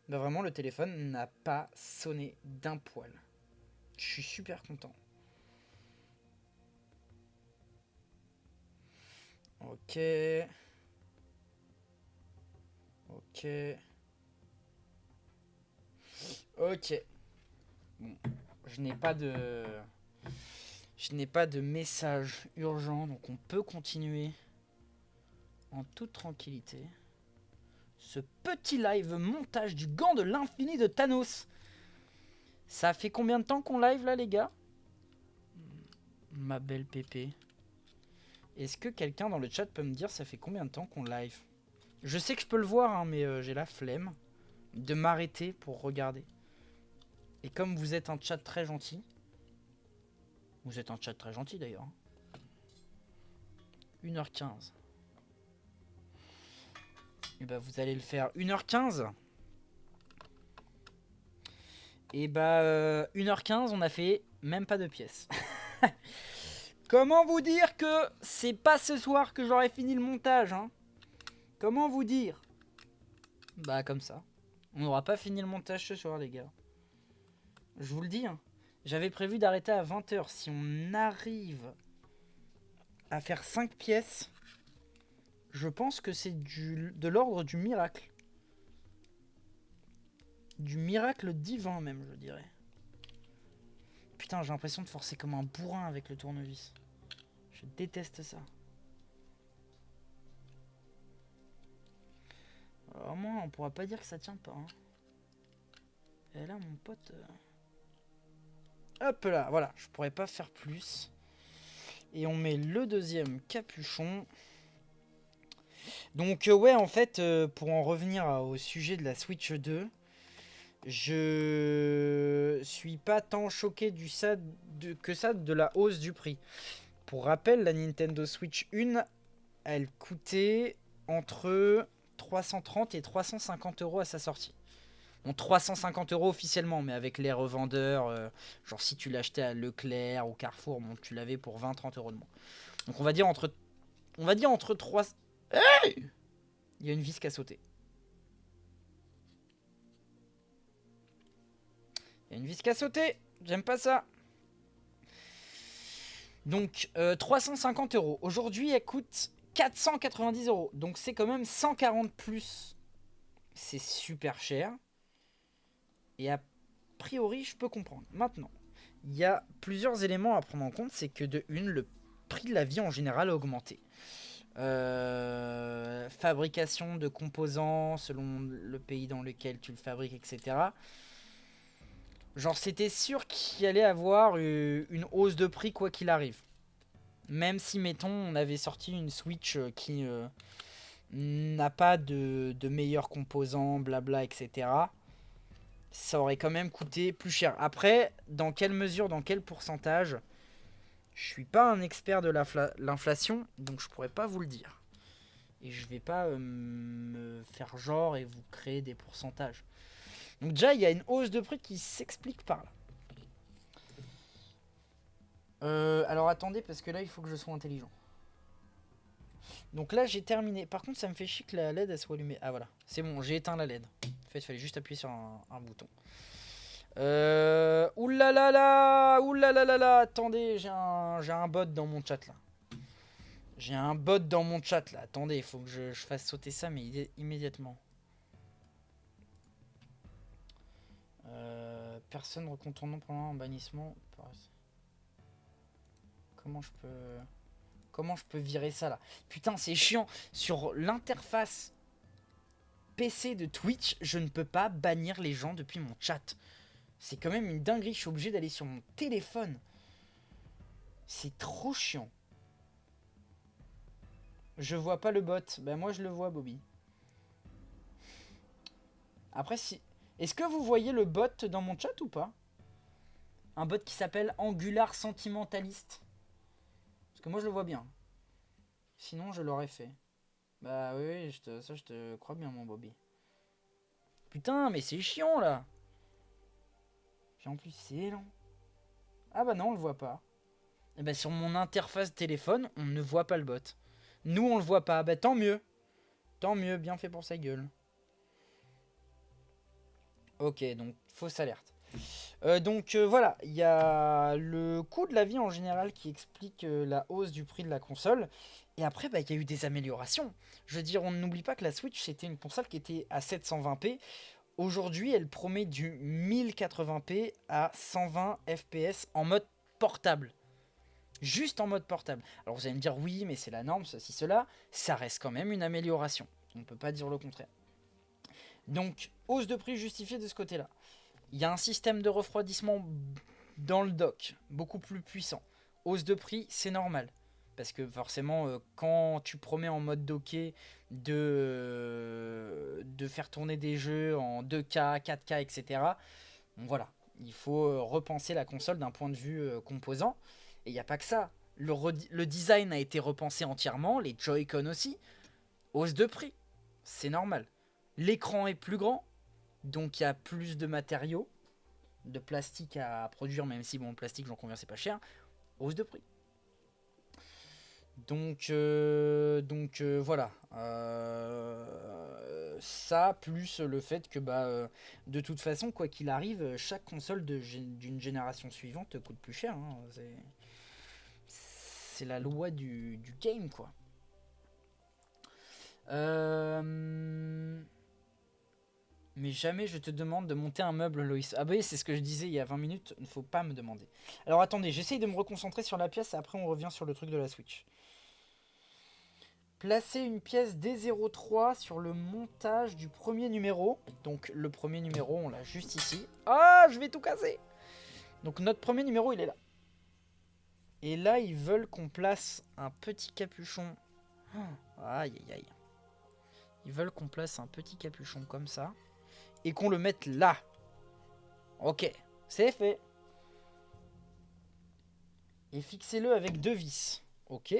Bah vraiment le téléphone n'a pas sonné d'un poil. Je suis super content. Ok. Ok. Ok. Bon. Je n'ai pas de message urgent, donc on peut continuer en toute tranquillité. Ce petit live montage du gant de l'infini de Thanos. Ça fait combien de temps qu'on live là les gars? Ma belle pépé. Est-ce que quelqu'un dans le chat peut me dire ça fait combien de temps qu'on live? Je sais que je peux le voir, hein, mais j'ai la flemme de m'arrêter pour regarder. Et comme vous êtes un chat très gentil, vous êtes un chat très gentil d'ailleurs, hein. 1h15. Et bah vous allez le faire 1h15. Et bah 1h15, on a fait même pas 2 pièces. Comment vous dire que c'est pas ce soir que j'aurai fini le montage, hein? Comment vous dire? Bah comme ça. On n'aura pas fini le montage ce soir les gars. Je vous le dis, hein. J'avais prévu d'arrêter à 20h. Si on arrive à faire 5 pièces, je pense que c'est de l'ordre du miracle. Du miracle divin même, je dirais. Putain, j'ai l'impression de forcer comme un bourrin avec le tournevis. Je déteste ça. Alors moi, on pourra pas dire que ça tient pas, hein. Et là, mon pote... Hop là, voilà. Je pourrais pas faire plus. Et on met le deuxième capuchon. Donc ouais, en fait, pour en revenir au sujet de la Switch 2, je suis pas tant choqué que ça de la hausse du prix. Pour rappel, la Nintendo Switch 1, elle coûtait entre 330 et 350 euros à sa sortie. Bon, 350 euros officiellement, mais avec les revendeurs, genre si tu l'achetais à Leclerc ou Carrefour, bon, tu l'avais pour 20-30 euros de moins. Donc on va dire entre 3... Il y a une vis qui a sauté. Il y a une vis qui a sauté. J'aime pas ça. Donc 350 euros. Aujourd'hui, elle coûte 490 euros. Donc c'est quand même 140 plus. C'est super cher. Et a priori, je peux comprendre. Maintenant, il y a plusieurs éléments à prendre en compte. C'est que de une, le prix de la vie en général a augmenté. Fabrication de composants selon le pays dans lequel tu le fabriques, etc. Genre, c'était sûr qu'il allait avoir une hausse de prix quoi qu'il arrive. Même si, mettons, on avait sorti une Switch qui n'a pas de meilleurs composants, blabla, etc. Ça aurait quand même coûté plus cher. Après, dans quelle mesure, dans quel pourcentage, je suis pas un expert de l'inflation, donc je pourrais pas vous le dire. Et je vais pas me faire genre et vous créer des pourcentages. Donc déjà, il y a une hausse de prix qui s'explique par là. Alors attendez, parce que là, il faut que je sois intelligent. Donc là, j'ai terminé. Par contre, ça me fait chier que la LED, elle soit allumée. Ah voilà, c'est bon, j'ai éteint la LED. En fait, il fallait juste appuyer sur un bouton. Oulalalala, attendez, j'ai un bot dans mon chat là. J'ai un bot dans mon chat là. Attendez, il faut que je fasse sauter ça, mais immédiatement. Personne recontournant pendant un bannissement. Comment je peux virer ça là? Putain, c'est chiant. Sur l'interface PC de Twitch, je ne peux pas bannir les gens depuis mon chat. C'est quand même une dinguerie. Je suis obligé d'aller sur mon téléphone. C'est trop chiant. Je vois pas le bot. Ben moi je le vois, Bobby. Après, si... Est-ce que vous voyez le bot dans mon chat ou pas? Un bot qui s'appelle Angular Sentimentaliste. Parce que moi je le vois bien. Sinon je l'aurais fait. Bah oui, ça je te crois bien mon Bobby. Putain, mais c'est chiant là. Puis en plus c'est lent. Ah bah non, on le voit pas. Et bah sur mon interface téléphone, on ne voit pas le bot. Nous on le voit pas. Bah tant mieux. Tant mieux, bien fait pour sa gueule. Ok, donc fausse alerte. Voilà, il y a le coût de la vie en général qui explique la hausse du prix de la console. Et après, bah, il y a eu des améliorations. Je veux dire, on n'oublie pas que la Switch, c'était une console qui était à 720p. Aujourd'hui, elle promet du 1080p à 120 fps en mode portable. Juste en mode portable. Alors vous allez me dire, oui, mais c'est la norme, ceci, cela. Ça reste quand même une amélioration. On ne peut pas dire le contraire. Donc, hausse de prix justifiée de ce côté-là. Il y a un système de refroidissement dans le dock, beaucoup plus puissant. Hausse de prix, c'est normal. Parce que forcément, quand tu promets en mode docké de faire tourner des jeux en 2K, 4K, etc., bon, voilà, il faut repenser la console d'un point de vue composant. Et il n'y a pas que ça. Le design a été repensé entièrement, les Joy-Con aussi. Hausse de prix, c'est normal. L'écran est plus grand, donc il y a plus de matériaux, de plastique à produire, même si bon, le plastique, j'en conviens, c'est pas cher. Hausse de prix. Donc voilà. Ça, plus le fait que de toute façon, quoi qu'il arrive, chaque console d'une génération suivante te coûte plus cher. Hein. C'est la loi du game, quoi. Mais jamais je te demande de monter un meuble, Loïs. Ah bah oui, c'est ce que je disais il y a 20 minutes, il ne faut pas me demander. Alors attendez, j'essaye de me reconcentrer sur la pièce et après on revient sur le truc de la Switch. Placer une pièce D03 sur le montage du premier numéro. Donc le premier numéro, on l'a juste ici. Ah, je vais tout casser. Donc notre premier numéro, il est là. Et là, ils veulent qu'on place un petit capuchon. Aïe, aïe, aïe. Ils veulent qu'on place un petit capuchon comme ça. Et qu'on le mette là. Ok, c'est fait. Et fixez-le avec 2 vis. Ok.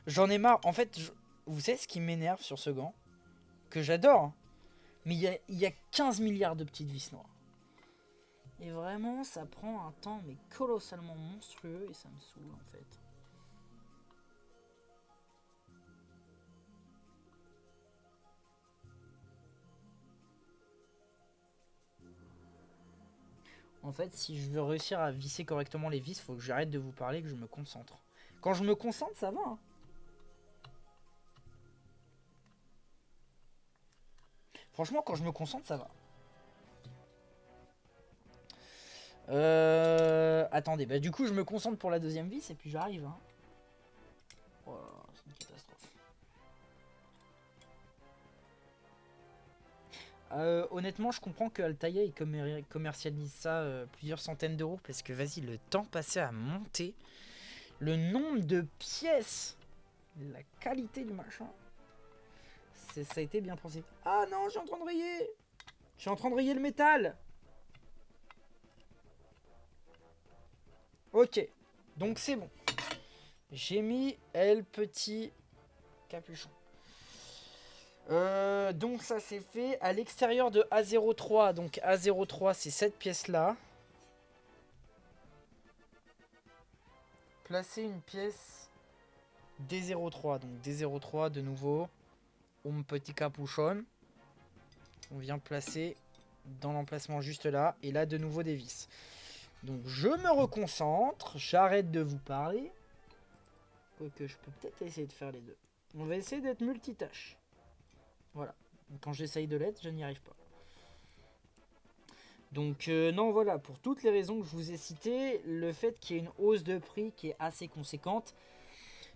J'en ai marre. En fait, vous savez ce qui m'énerve sur ce gant? Que j'adore. Hein. Mais il y a 15 milliards de petites vis noires. Et vraiment, ça prend un temps mais colossalement monstrueux et ça me saoule en fait. En fait, si je veux réussir à visser correctement les vis, il faut que j'arrête de vous parler et que je me concentre. Quand je me concentre, ça va. Hein. Franchement, quand je me concentre, ça va. Attendez, bah du coup, je me concentre pour la deuxième vis et puis j'arrive. Hein. Oh, c'est une catastrophe. Honnêtement, je comprends que Altaïa il commercialise ça plusieurs centaines d'euros parce que vas-y, le temps passé à monter, le nombre de pièces, la qualité du machin, ça a été bien pensé. Ah non, je suis en train de rayer. Je suis en train de rayer le métal. Ok, donc c'est bon. J'ai mis le petit capuchon. Donc ça c'est fait à l'extérieur de A03. Donc A03 c'est cette pièce là. Placer une pièce D03. Donc D03 de nouveau. Un petit capuchon. On vient placer dans l'emplacement juste là. Et là de nouveau des vis. Donc je me reconcentre. J'arrête de vous parler. Quoique je peux peut-être essayer de faire les deux. On va essayer d'être multitâche. Voilà. Quand j'essaye de l'être, je n'y arrive pas. Donc non, voilà, pour toutes les raisons que je vous ai citées, le fait qu'il y ait une hausse de prix qui est assez conséquente,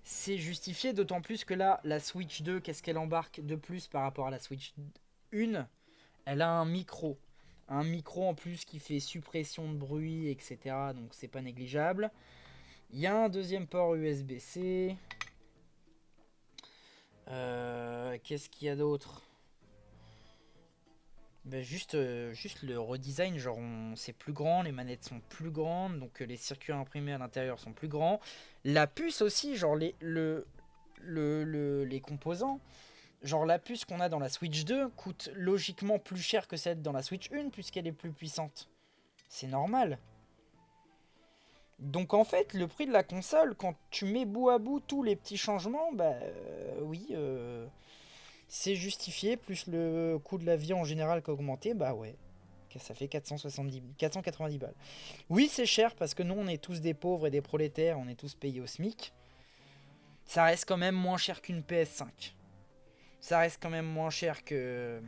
c'est justifié, d'autant plus que là, la Switch 2, qu'est-ce qu'elle embarque de plus par rapport à la Switch 1? Elle a un micro. Un micro en plus qui fait suppression de bruit, etc. Donc c'est pas négligeable. Il y a un deuxième port USB-C. Qu'est-ce qu'il y a d'autre? Ben juste le redesign, genre c'est plus grand, les manettes sont plus grandes, donc les circuits imprimés à l'intérieur sont plus grands. La puce aussi, genre les composants, genre la puce qu'on a dans la Switch 2 coûte logiquement plus cher que celle dans la Switch 1 puisqu'elle est plus puissante. C'est normal. Donc en fait, le prix de la console, quand tu mets bout à bout tous les petits changements, bah oui, c'est justifié, plus le coût de la vie en général qui a augmenté, bah ouais, ça fait 490 balles. Oui, c'est cher parce que nous, on est tous des pauvres et des prolétaires, on est tous payés au SMIC. Ça reste quand même moins cher qu'une PS5. Ça reste quand même moins cher qu'une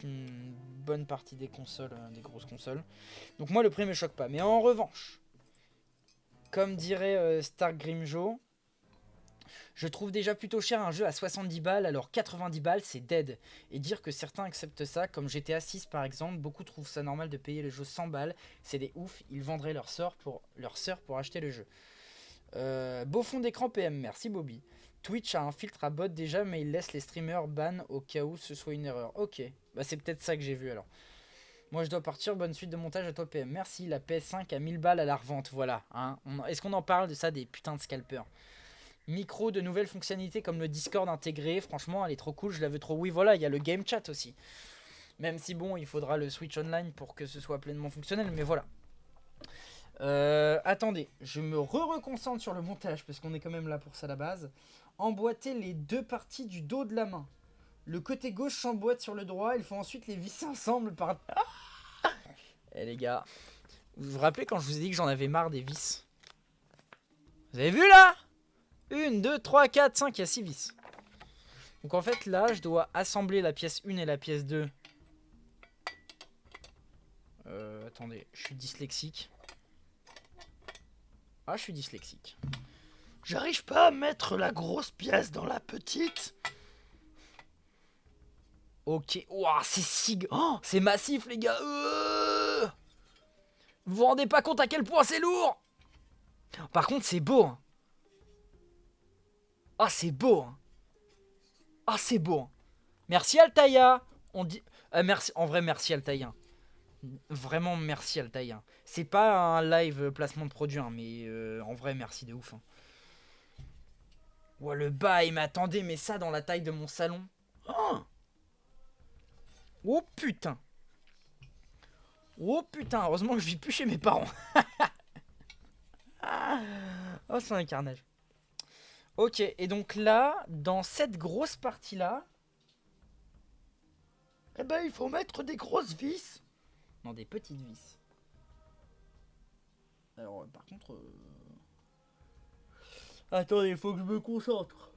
bonne partie des consoles, des grosses consoles. Donc moi, le prix me choque pas. Mais en revanche, comme dirait Stark Grimjo, je trouve déjà plutôt cher un jeu à 70 balles, alors 90 balles c'est dead. Et dire que certains acceptent ça, comme GTA 6 par exemple, beaucoup trouvent ça normal de payer le jeu 100 balles, c'est des oufs, ils vendraient leur sœur pour acheter le jeu. Beau fond d'écran PM, merci Bobby. Twitch a un filtre à bot déjà, mais il laisse les streamers ban au cas où ce soit une erreur. Ok, bah c'est peut-être ça que j'ai vu alors. Moi je dois partir, bonne suite de montage à toi PM. Merci, la PS5 à 1000 balles à la revente, voilà. Hein. Est-ce qu'on en parle de ça, des putains de scalpers? Micro, de nouvelles fonctionnalités comme le Discord intégré, franchement elle est trop cool, je la veux trop. Oui voilà, il y a le game chat aussi. Même si bon, il faudra le Switch Online pour que ce soit pleinement fonctionnel, mais voilà. Attendez, je me reconcentre sur le montage parce qu'on est quand même là pour ça à la base. Emboîter les deux parties du dos de la main. Le côté gauche s'emboîte sur le droit, il faut ensuite les visser ensemble par... Eh les gars, vous vous rappelez quand je vous ai dit que j'en avais marre des vis? Vous avez vu là? 1, 2, 3, 4, 5, il y a 6 vis. Donc en fait là, je dois assembler la pièce 1 et la pièce 2. Attendez, je suis dyslexique. Ah, je suis dyslexique. J'arrive pas à mettre la grosse pièce dans la petite. Ok, ouah, c'est si... Oh, c'est massif les gars. Vous vous rendez pas compte à quel point c'est lourd? Par contre, c'est beau. Hein. Ah, c'est beau, hein. Ah, c'est beau, hein. Merci Altaïa. On dit... merci... En vrai, merci Altaïa. Vraiment, merci Altaïa. C'est pas un live placement de produit, hein, mais en vrai, merci de ouf. Hein. Ouais, le bail, mais attendez, mais ça dans la taille de mon salon. Oh, oh putain. Oh putain, heureusement que je vis plus chez mes parents. Oh, c'est un carnage. Ok, et donc là, dans cette grosse partie-là, eh ben, il faut mettre des grosses vis. Non, des petites vis. Alors, par contre... Attendez, il faut que je me concentre.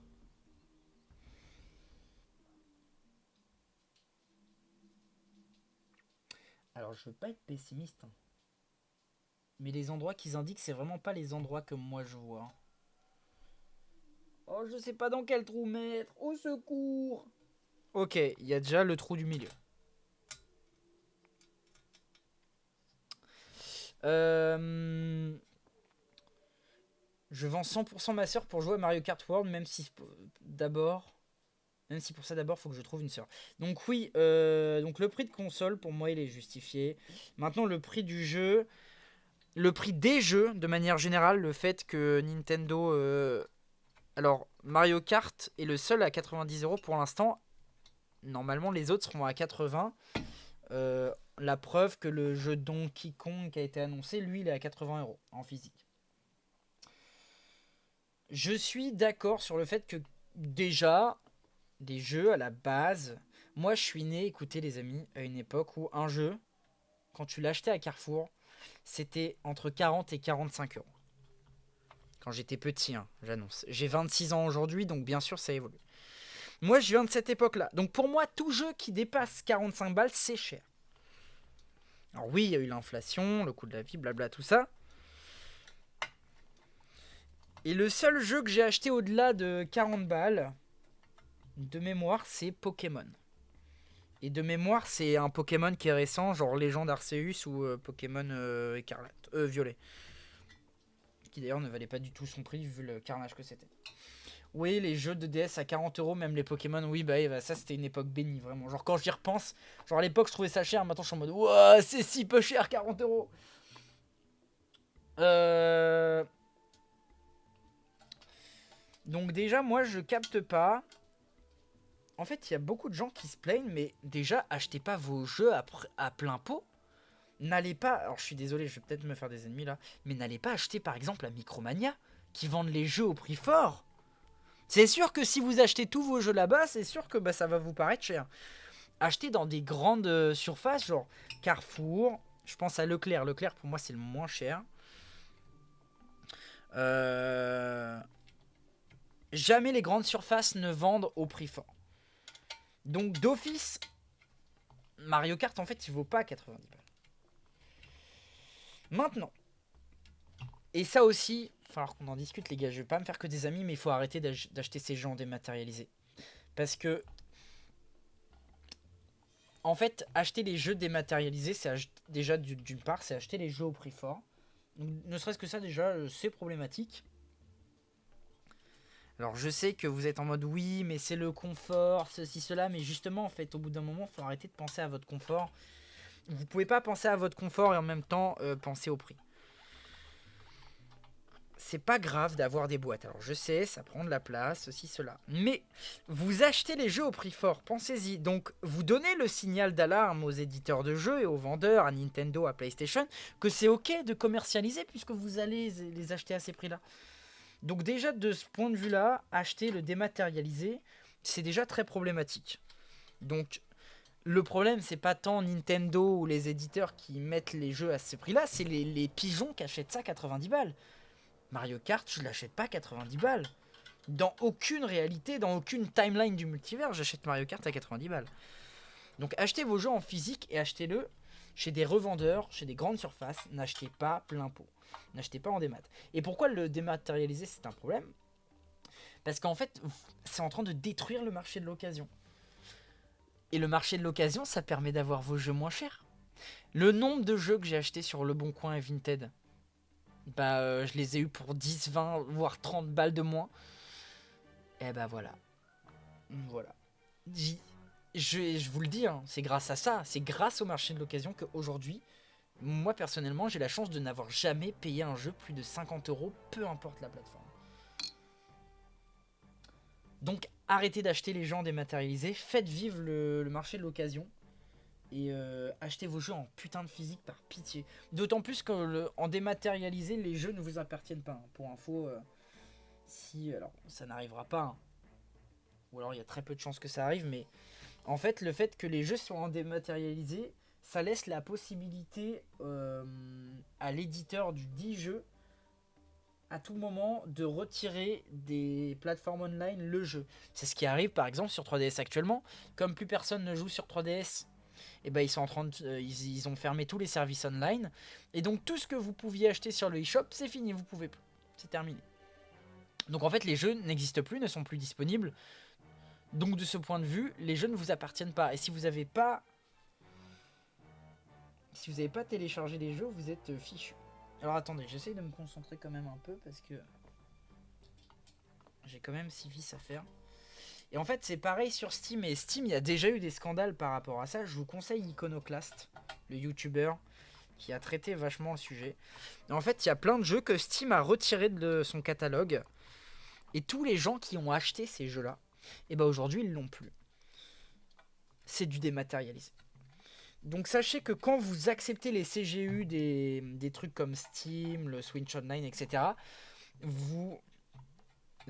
Alors, je veux pas être pessimiste. Hein. Mais les endroits qu'ils indiquent, c'est vraiment pas les endroits que moi je vois. Oh, je sais pas dans quel trou mettre. Au secours. Ok, il y a déjà le trou du milieu. Je vends 100% ma soeur pour jouer à Mario Kart World, même si d'abord... Même si pour ça d'abord faut que je trouve une soeur. Donc oui, donc le prix de console pour moi il est justifié. Maintenant le prix du jeu, le prix des jeux de manière générale, le fait que Nintendo, alors Mario Kart est le seul à 90€ pour l'instant. Normalement les autres seront à 80. La preuve que le jeu Donkey Kong qui a été annoncé, lui il est à 80€ en physique. Je suis d'accord sur le fait que déjà des jeux à la base. Moi, je suis né, écoutez les amis, à une époque où un jeu, quand tu l'achetais à Carrefour, c'était entre 40 et 45€. Quand j'étais petit, hein, j'annonce. J'ai 26 ans aujourd'hui, donc bien sûr, ça évolue. Moi, je viens de cette époque-là. Donc pour moi, tout jeu qui dépasse 45 balles, c'est cher. Alors oui, il y a eu l'inflation, le coût de la vie, blabla, tout ça. Et le seul jeu que j'ai acheté au-delà de 40 balles, de mémoire, c'est Pokémon. Et de mémoire, c'est un Pokémon qui est récent, genre Légende Arceus ou Pokémon Écarlate, Violet. Qui d'ailleurs ne valait pas du tout son prix vu le carnage que c'était. Oui, les jeux de DS à 40€, même les Pokémon, oui, bah ça c'était une époque bénie, vraiment. Genre quand j'y repense, genre à l'époque je trouvais ça cher, maintenant je suis en mode, ouah, c'est si peu cher, 40€. Donc déjà, moi je capte pas. En fait, il y a beaucoup de gens qui se plaignent, mais déjà, achetez pas vos jeux à plein pot. N'allez pas, alors je suis désolé, je vais peut-être me faire des ennemis là, mais n'allez pas acheter par exemple la Micromania, qui vendent les jeux au prix fort. C'est sûr que si vous achetez tous vos jeux là-bas, c'est sûr que bah, ça va vous paraître cher. Achetez dans des grandes surfaces, genre Carrefour, je pense à Leclerc. Leclerc pour moi c'est le moins cher. Jamais les grandes surfaces ne vendent au prix fort. Donc d'office, Mario Kart en fait il vaut pas 90 balles. Maintenant, et ça aussi, il va falloir qu'on en discute les gars, je vais pas me faire que des amis, mais il faut arrêter d'acheter ces jeux en dématérialisé. Parce que, en fait, acheter les jeux dématérialisés, c'est déjà d'une part, c'est acheter les jeux au prix fort. Donc, ne serait-ce que ça déjà, c'est problématique. Alors je sais que vous êtes en mode oui, mais c'est le confort, ceci, cela, mais justement, en fait, au bout d'un moment, il faut arrêter de penser à votre confort. Vous pouvez pas penser à votre confort et en même temps penser au prix. C'est pas grave d'avoir des boîtes. Alors je sais, ça prend de la place, ceci, cela. Mais vous achetez les jeux au prix fort, pensez-y. Donc vous donnez le signal d'alarme aux éditeurs de jeux et aux vendeurs, à Nintendo, à PlayStation, que c'est ok de commercialiser puisque vous allez les acheter à ces prix-là. Donc déjà de ce point de vue-là, acheter le dématérialisé, c'est déjà très problématique. Donc le problème, c'est pas tant Nintendo ou les éditeurs qui mettent les jeux à ces prix-là, c'est les pigeons qui achètent ça 90 balles. Mario Kart, je l'achète pas 90 balles. Dans aucune réalité, dans aucune timeline du multivers, j'achète Mario Kart à 90 balles. Donc achetez vos jeux en physique et achetez-le chez des revendeurs, chez des grandes surfaces. N'achetez pas plein pot. N'achetez pas en démat. Et pourquoi le dématérialiser, c'est un problème? Parce qu'en fait, c'est en train de détruire le marché de l'occasion. Et le marché de l'occasion, ça permet d'avoir vos jeux moins chers. Le nombre de jeux que j'ai achetés sur Le Bon Coin et Vinted, je les ai eu pour 10, 20, voire 30 balles de moins. Et bah voilà. Voilà. Je vous le dis, hein, c'est grâce à ça, c'est grâce au marché de l'occasion qu'aujourd'hui, moi personnellement, j'ai la chance de n'avoir jamais payé un jeu plus de 50 €, peu importe la plateforme. Donc arrêtez d'acheter les jeux en dématérialisé, faites vivre le marché de l'occasion. Et achetez vos jeux en putain de physique par pitié. D'autant plus qu'en dématérialisé, les jeux ne vous appartiennent pas. Hein. Pour info, si. Alors, ça n'arrivera pas. Hein. Ou alors, il y a très peu de chances que ça arrive. Mais en fait, le fait que les jeux soient en dématérialisé, ça laisse la possibilité à l'éditeur du dit jeu, à tout moment, de retirer des plateformes online le jeu. C'est ce qui arrive par exemple sur 3DS actuellement. Comme plus personne ne joue sur 3DS, et ben ils sont en train de, ils ont fermé tous les services online. Et donc tout ce que vous pouviez acheter sur le eShop, c'est fini, vous pouvez plus. C'est terminé. Donc en fait, les jeux n'existent plus, ne sont plus disponibles. Donc de ce point de vue, les jeux ne vous appartiennent pas. Et si vous n'avez pas téléchargé les jeux, vous êtes fichu. Alors attendez, j'essaye de me concentrer quand même un peu parce que j'ai quand même 6 vis à faire. Et en fait, c'est pareil sur Steam. Et Steam, il y a déjà eu des scandales par rapport à ça. Je vous conseille Iconoclast, le YouTuber qui a traité vachement le sujet. Et en fait, il y a plein de jeux que Steam a retirés de son catalogue. Et tous les gens qui ont acheté ces jeux-là, et ben aujourd'hui, ils l'ont plus. C'est du dématérialisé. Donc sachez que quand vous acceptez les CGU des trucs comme Steam, le Switch Online, etc., vous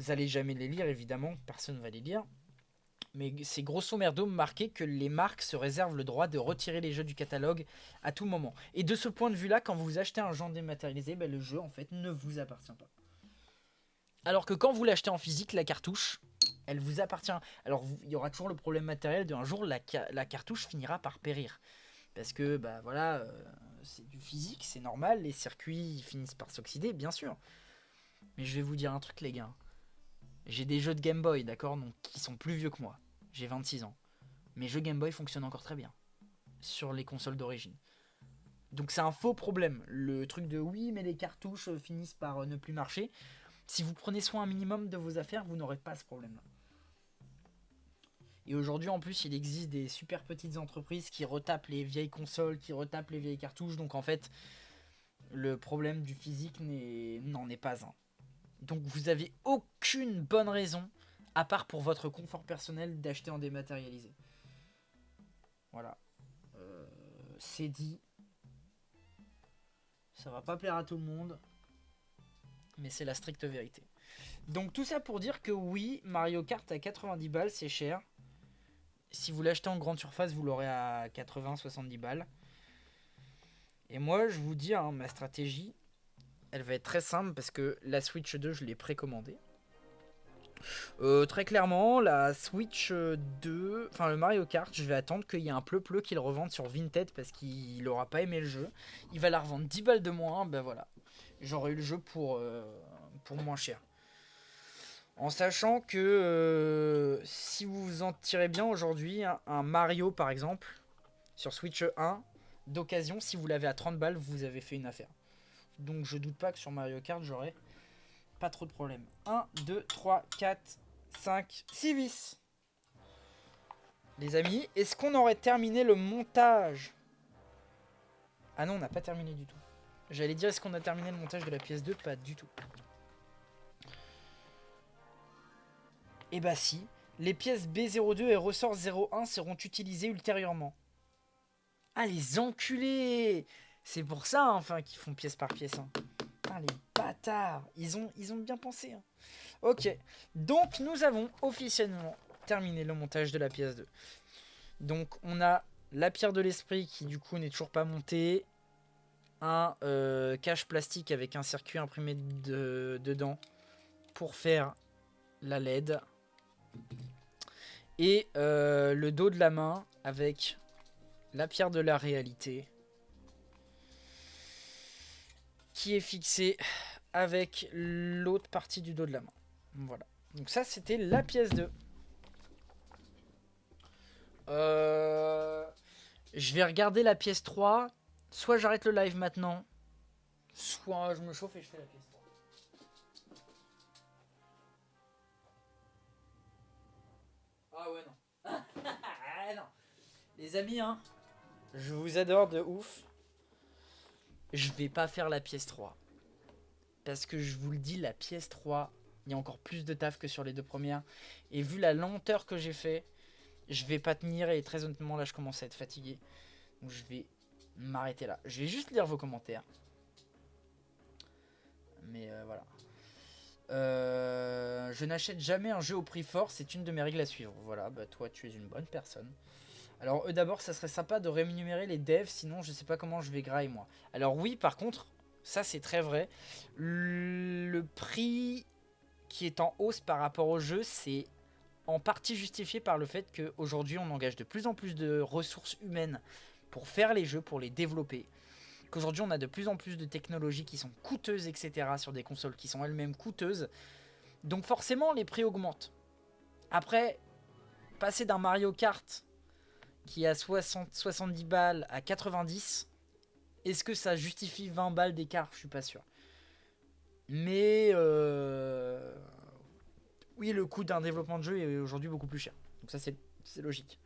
allez jamais les lire, évidemment, personne ne va les lire. Mais c'est grosso merdo marqué que les marques se réservent le droit de retirer les jeux du catalogue à tout moment. Et de ce point de vue-là, quand vous achetez un jeu dématérialisé, ben le jeu en fait ne vous appartient pas. Alors que quand vous l'achetez en physique, la cartouche, elle vous appartient. Alors il y aura toujours le problème matériel d'un jour la cartouche finira par périr. Parce que bah voilà, c'est du physique, c'est normal, les circuits finissent par s'oxyder, bien sûr. Mais je vais vous dire un truc les gars. J'ai des jeux de Game Boy, d'accord, donc qui sont plus vieux que moi. J'ai 26 ans. Mes jeux Game Boy fonctionnent encore très bien sur les consoles d'origine. Donc c'est un faux problème. Le truc de oui, mais les cartouches finissent par ne plus marcher. Si vous prenez soin un minimum de vos affaires, vous n'aurez pas ce problème-là. Et aujourd'hui, en plus, il existe des super petites entreprises qui retapent les vieilles consoles, qui retapent les vieilles cartouches. Donc en fait, le problème du physique n'en est pas un. Donc vous avez aucune bonne raison, à part pour votre confort personnel, d'acheter en dématérialisé. Voilà. C'est dit. Ça va pas plaire à tout le monde, mais c'est la stricte vérité. Donc tout ça pour dire que oui, Mario Kart à 90 balles, c'est cher. Si vous l'achetez en grande surface, vous l'aurez à 80-70 balles. Et moi, je vous dis, hein, ma stratégie, elle va être très simple parce que la Switch 2, je l'ai précommandée. Très clairement, la Switch 2, enfin le Mario Kart, je vais attendre qu'il y ait un pleu-pleu qu'il revende sur Vinted parce qu'il aura pas aimé le jeu. Il va la revendre 10 balles de moins, ben voilà. J'aurai eu le jeu pour moins cher. En sachant que si vous vous en tirez bien aujourd'hui, un Mario par exemple, sur Switch 1, d'occasion, si vous l'avez à 30 balles, vous avez fait une affaire. Donc je doute pas que sur Mario Kart, j'aurai pas trop de problèmes. 1, 2, 3, 4, 5, 6 vis. Les amis, est-ce qu'on aurait terminé le montage? Ah non, on n'a pas terminé du tout. J'allais dire, est-ce qu'on a terminé le montage de la pièce 2? Pas du tout. Et bah si, les pièces B02 et ressort 01 seront utilisées ultérieurement. Ah les enculés! C'est pour ça enfin qu'ils font pièce par pièce. Hein. Ah les bâtards! Ils ont bien pensé. Hein. Ok, donc nous avons officiellement terminé le montage de la pièce 2. Donc on a la pierre de l'esprit qui du coup n'est toujours pas montée. Un cache plastique avec un circuit imprimé dedans pour faire la LED. Et le dos de la main avec la pierre de la réalité qui est fixée avec l'autre partie du dos de la main. Voilà. Donc ça, c'était la pièce 2. Je vais regarder la pièce 3. Soit j'arrête le live maintenant, soit je me chauffe et je fais la pièce 3. ouais, non. Ah, non. Les amis, hein, je vous adore de ouf. Je vais pas faire la pièce 3. Parce que je vous le dis, la pièce 3, il y a encore plus de taf que sur les deux premières. Et vu la lenteur que j'ai fait, je vais pas tenir. Et très honnêtement, là, je commence à être fatigué. Donc je vais m'arrêter là. Je vais juste lire vos commentaires. Mais voilà. Je n'achète jamais un jeu au prix fort, c'est une de mes règles à suivre. Voilà, bah toi tu es une bonne personne. Alors d'abord ça serait sympa de rémunérer les devs, sinon je sais pas comment je vais grailler moi. Alors oui par contre, ça c'est très vrai. Le prix qui est en hausse par rapport au jeu, c'est en partie justifié par le fait qu'aujourd'hui on engage de plus en plus de ressources humaines pour faire les jeux, pour les développer. Qu'aujourd'hui on a de plus en plus de technologies qui sont coûteuses, etc. sur des consoles qui sont elles-mêmes coûteuses. Donc forcément les prix augmentent. Après, passer d'un Mario Kart qui a 70 balles à 90, est-ce que ça justifie 20 balles d'écart? Je suis pas sûr. Mais oui, le coût d'un développement de jeu est aujourd'hui beaucoup plus cher. Donc ça c'est logique.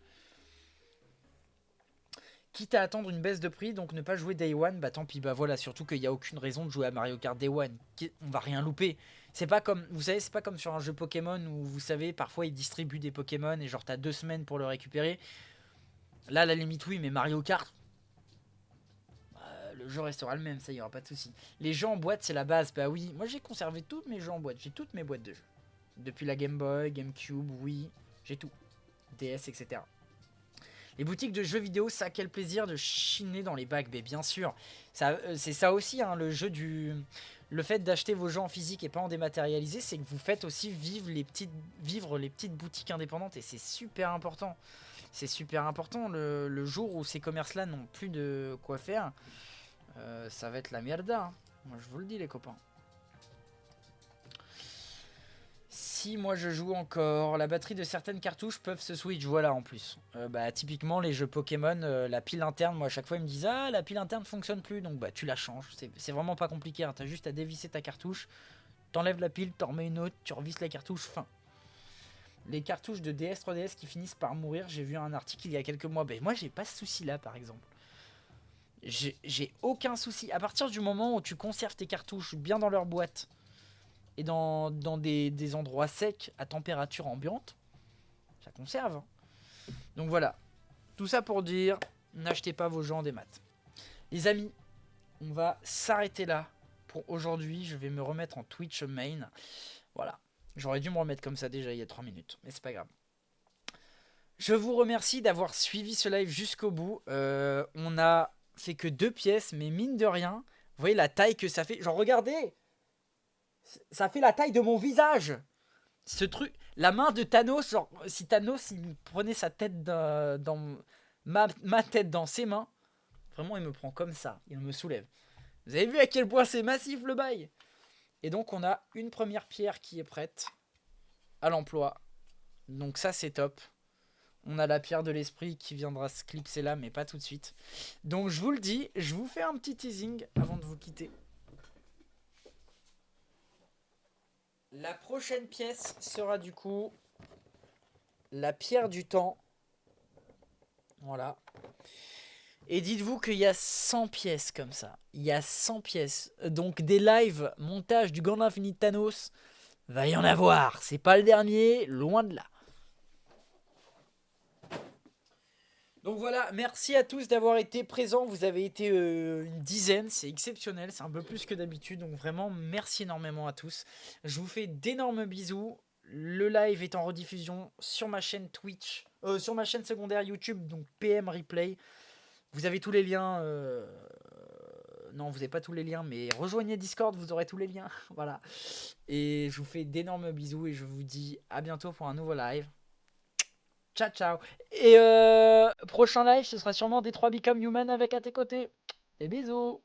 Quitte à attendre une baisse de prix, donc ne pas jouer Day One, bah tant pis, bah voilà, surtout qu'il n'y a aucune raison de jouer à Mario Kart Day One. On va rien louper. C'est pas comme, vous savez, c'est pas comme sur un jeu Pokémon où vous savez, parfois ils distribuent des Pokémon et genre t'as 2 semaines pour le récupérer. Là, à la limite, oui, mais Mario Kart, le jeu restera le même, ça y aura pas de souci. Les jeux en boîte, c'est la base, bah oui. Moi j'ai conservé tous mes jeux en boîte, j'ai toutes mes boîtes de jeux. Depuis la Game Boy, GameCube, Wii, j'ai tout. DS, etc. Les boutiques de jeux vidéo, ça quel plaisir de chiner dans les bacs, mais bien sûr. C'est ça aussi, hein, le jeu du... Le fait d'acheter vos jeux en physique et pas en dématérialisé, c'est que vous faites aussi vivre les petites boutiques indépendantes et c'est super important. C'est super important. Le jour où ces commerces-là n'ont plus de quoi faire, ça va être la mierda. Hein. Moi, je vous le dis, les copains. Si moi je joue encore, la batterie de certaines cartouches peuvent se switch, voilà en plus. Bah typiquement les jeux Pokémon, la pile interne, moi à chaque fois ils me disent ah la pile interne fonctionne plus, donc bah tu la changes. C'est vraiment pas compliqué, hein. T'as juste à dévisser ta cartouche, t'enlèves la pile, t'en remets une autre, tu revisses la cartouche, fin. Les cartouches de DS 3DS qui finissent par mourir, j'ai vu un article il y a quelques mois, bah moi j'ai pas ce souci là par exemple. J'ai aucun souci, à partir du moment où tu conserves tes cartouches bien dans leur boîte, et dans des endroits secs à température ambiante, ça conserve. Hein. Donc voilà, tout ça pour dire, n'achetez pas vos jeux en démat. Les amis, on va s'arrêter là pour aujourd'hui. Je vais me remettre en Twitch main. Voilà, j'aurais dû me remettre comme ça déjà il y a 3 minutes, mais c'est pas grave. Je vous remercie d'avoir suivi ce live jusqu'au bout. On a fait que 2 pièces, mais mine de rien, vous voyez la taille que ça fait. Genre regardez, ça fait la taille de mon visage. Ce truc, la main de Thanos, genre si Thanos il prenait sa tête dans ma tête dans ses mains, vraiment il me prend comme ça, il me soulève. Vous avez vu à quel point c'est massif le bail? Et donc on a une première pierre qui est prête à l'emploi. Donc ça c'est top. On a la pierre de l'esprit qui viendra se clipser là, mais pas tout de suite. Donc je vous le dis, je vous fais un petit teasing avant de vous quitter. La prochaine pièce sera du coup la pierre du temps. Voilà. Et dites-vous qu'il y a 100 pièces comme ça. Il y a 100 pièces. Donc des lives, montage du Gant Infinite Thanos, va y en avoir. C'est pas le dernier, loin de là. Donc voilà, merci à tous d'avoir été présents. Vous avez été une dizaine, c'est exceptionnel, c'est un peu plus que d'habitude. Donc vraiment, merci énormément à tous. Je vous fais d'énormes bisous. Le live est en rediffusion sur ma chaîne Twitch, sur ma chaîne secondaire YouTube, donc PM Replay. Vous avez tous les liens. Non, vous n'avez pas tous les liens, mais rejoignez Discord, vous aurez tous les liens. Voilà. Et je vous fais d'énormes bisous et je vous dis à bientôt pour un nouveau live. Ciao, ciao. Et prochain live, ce sera sûrement Détroit Become Human avec à tes côtés. Des bisous.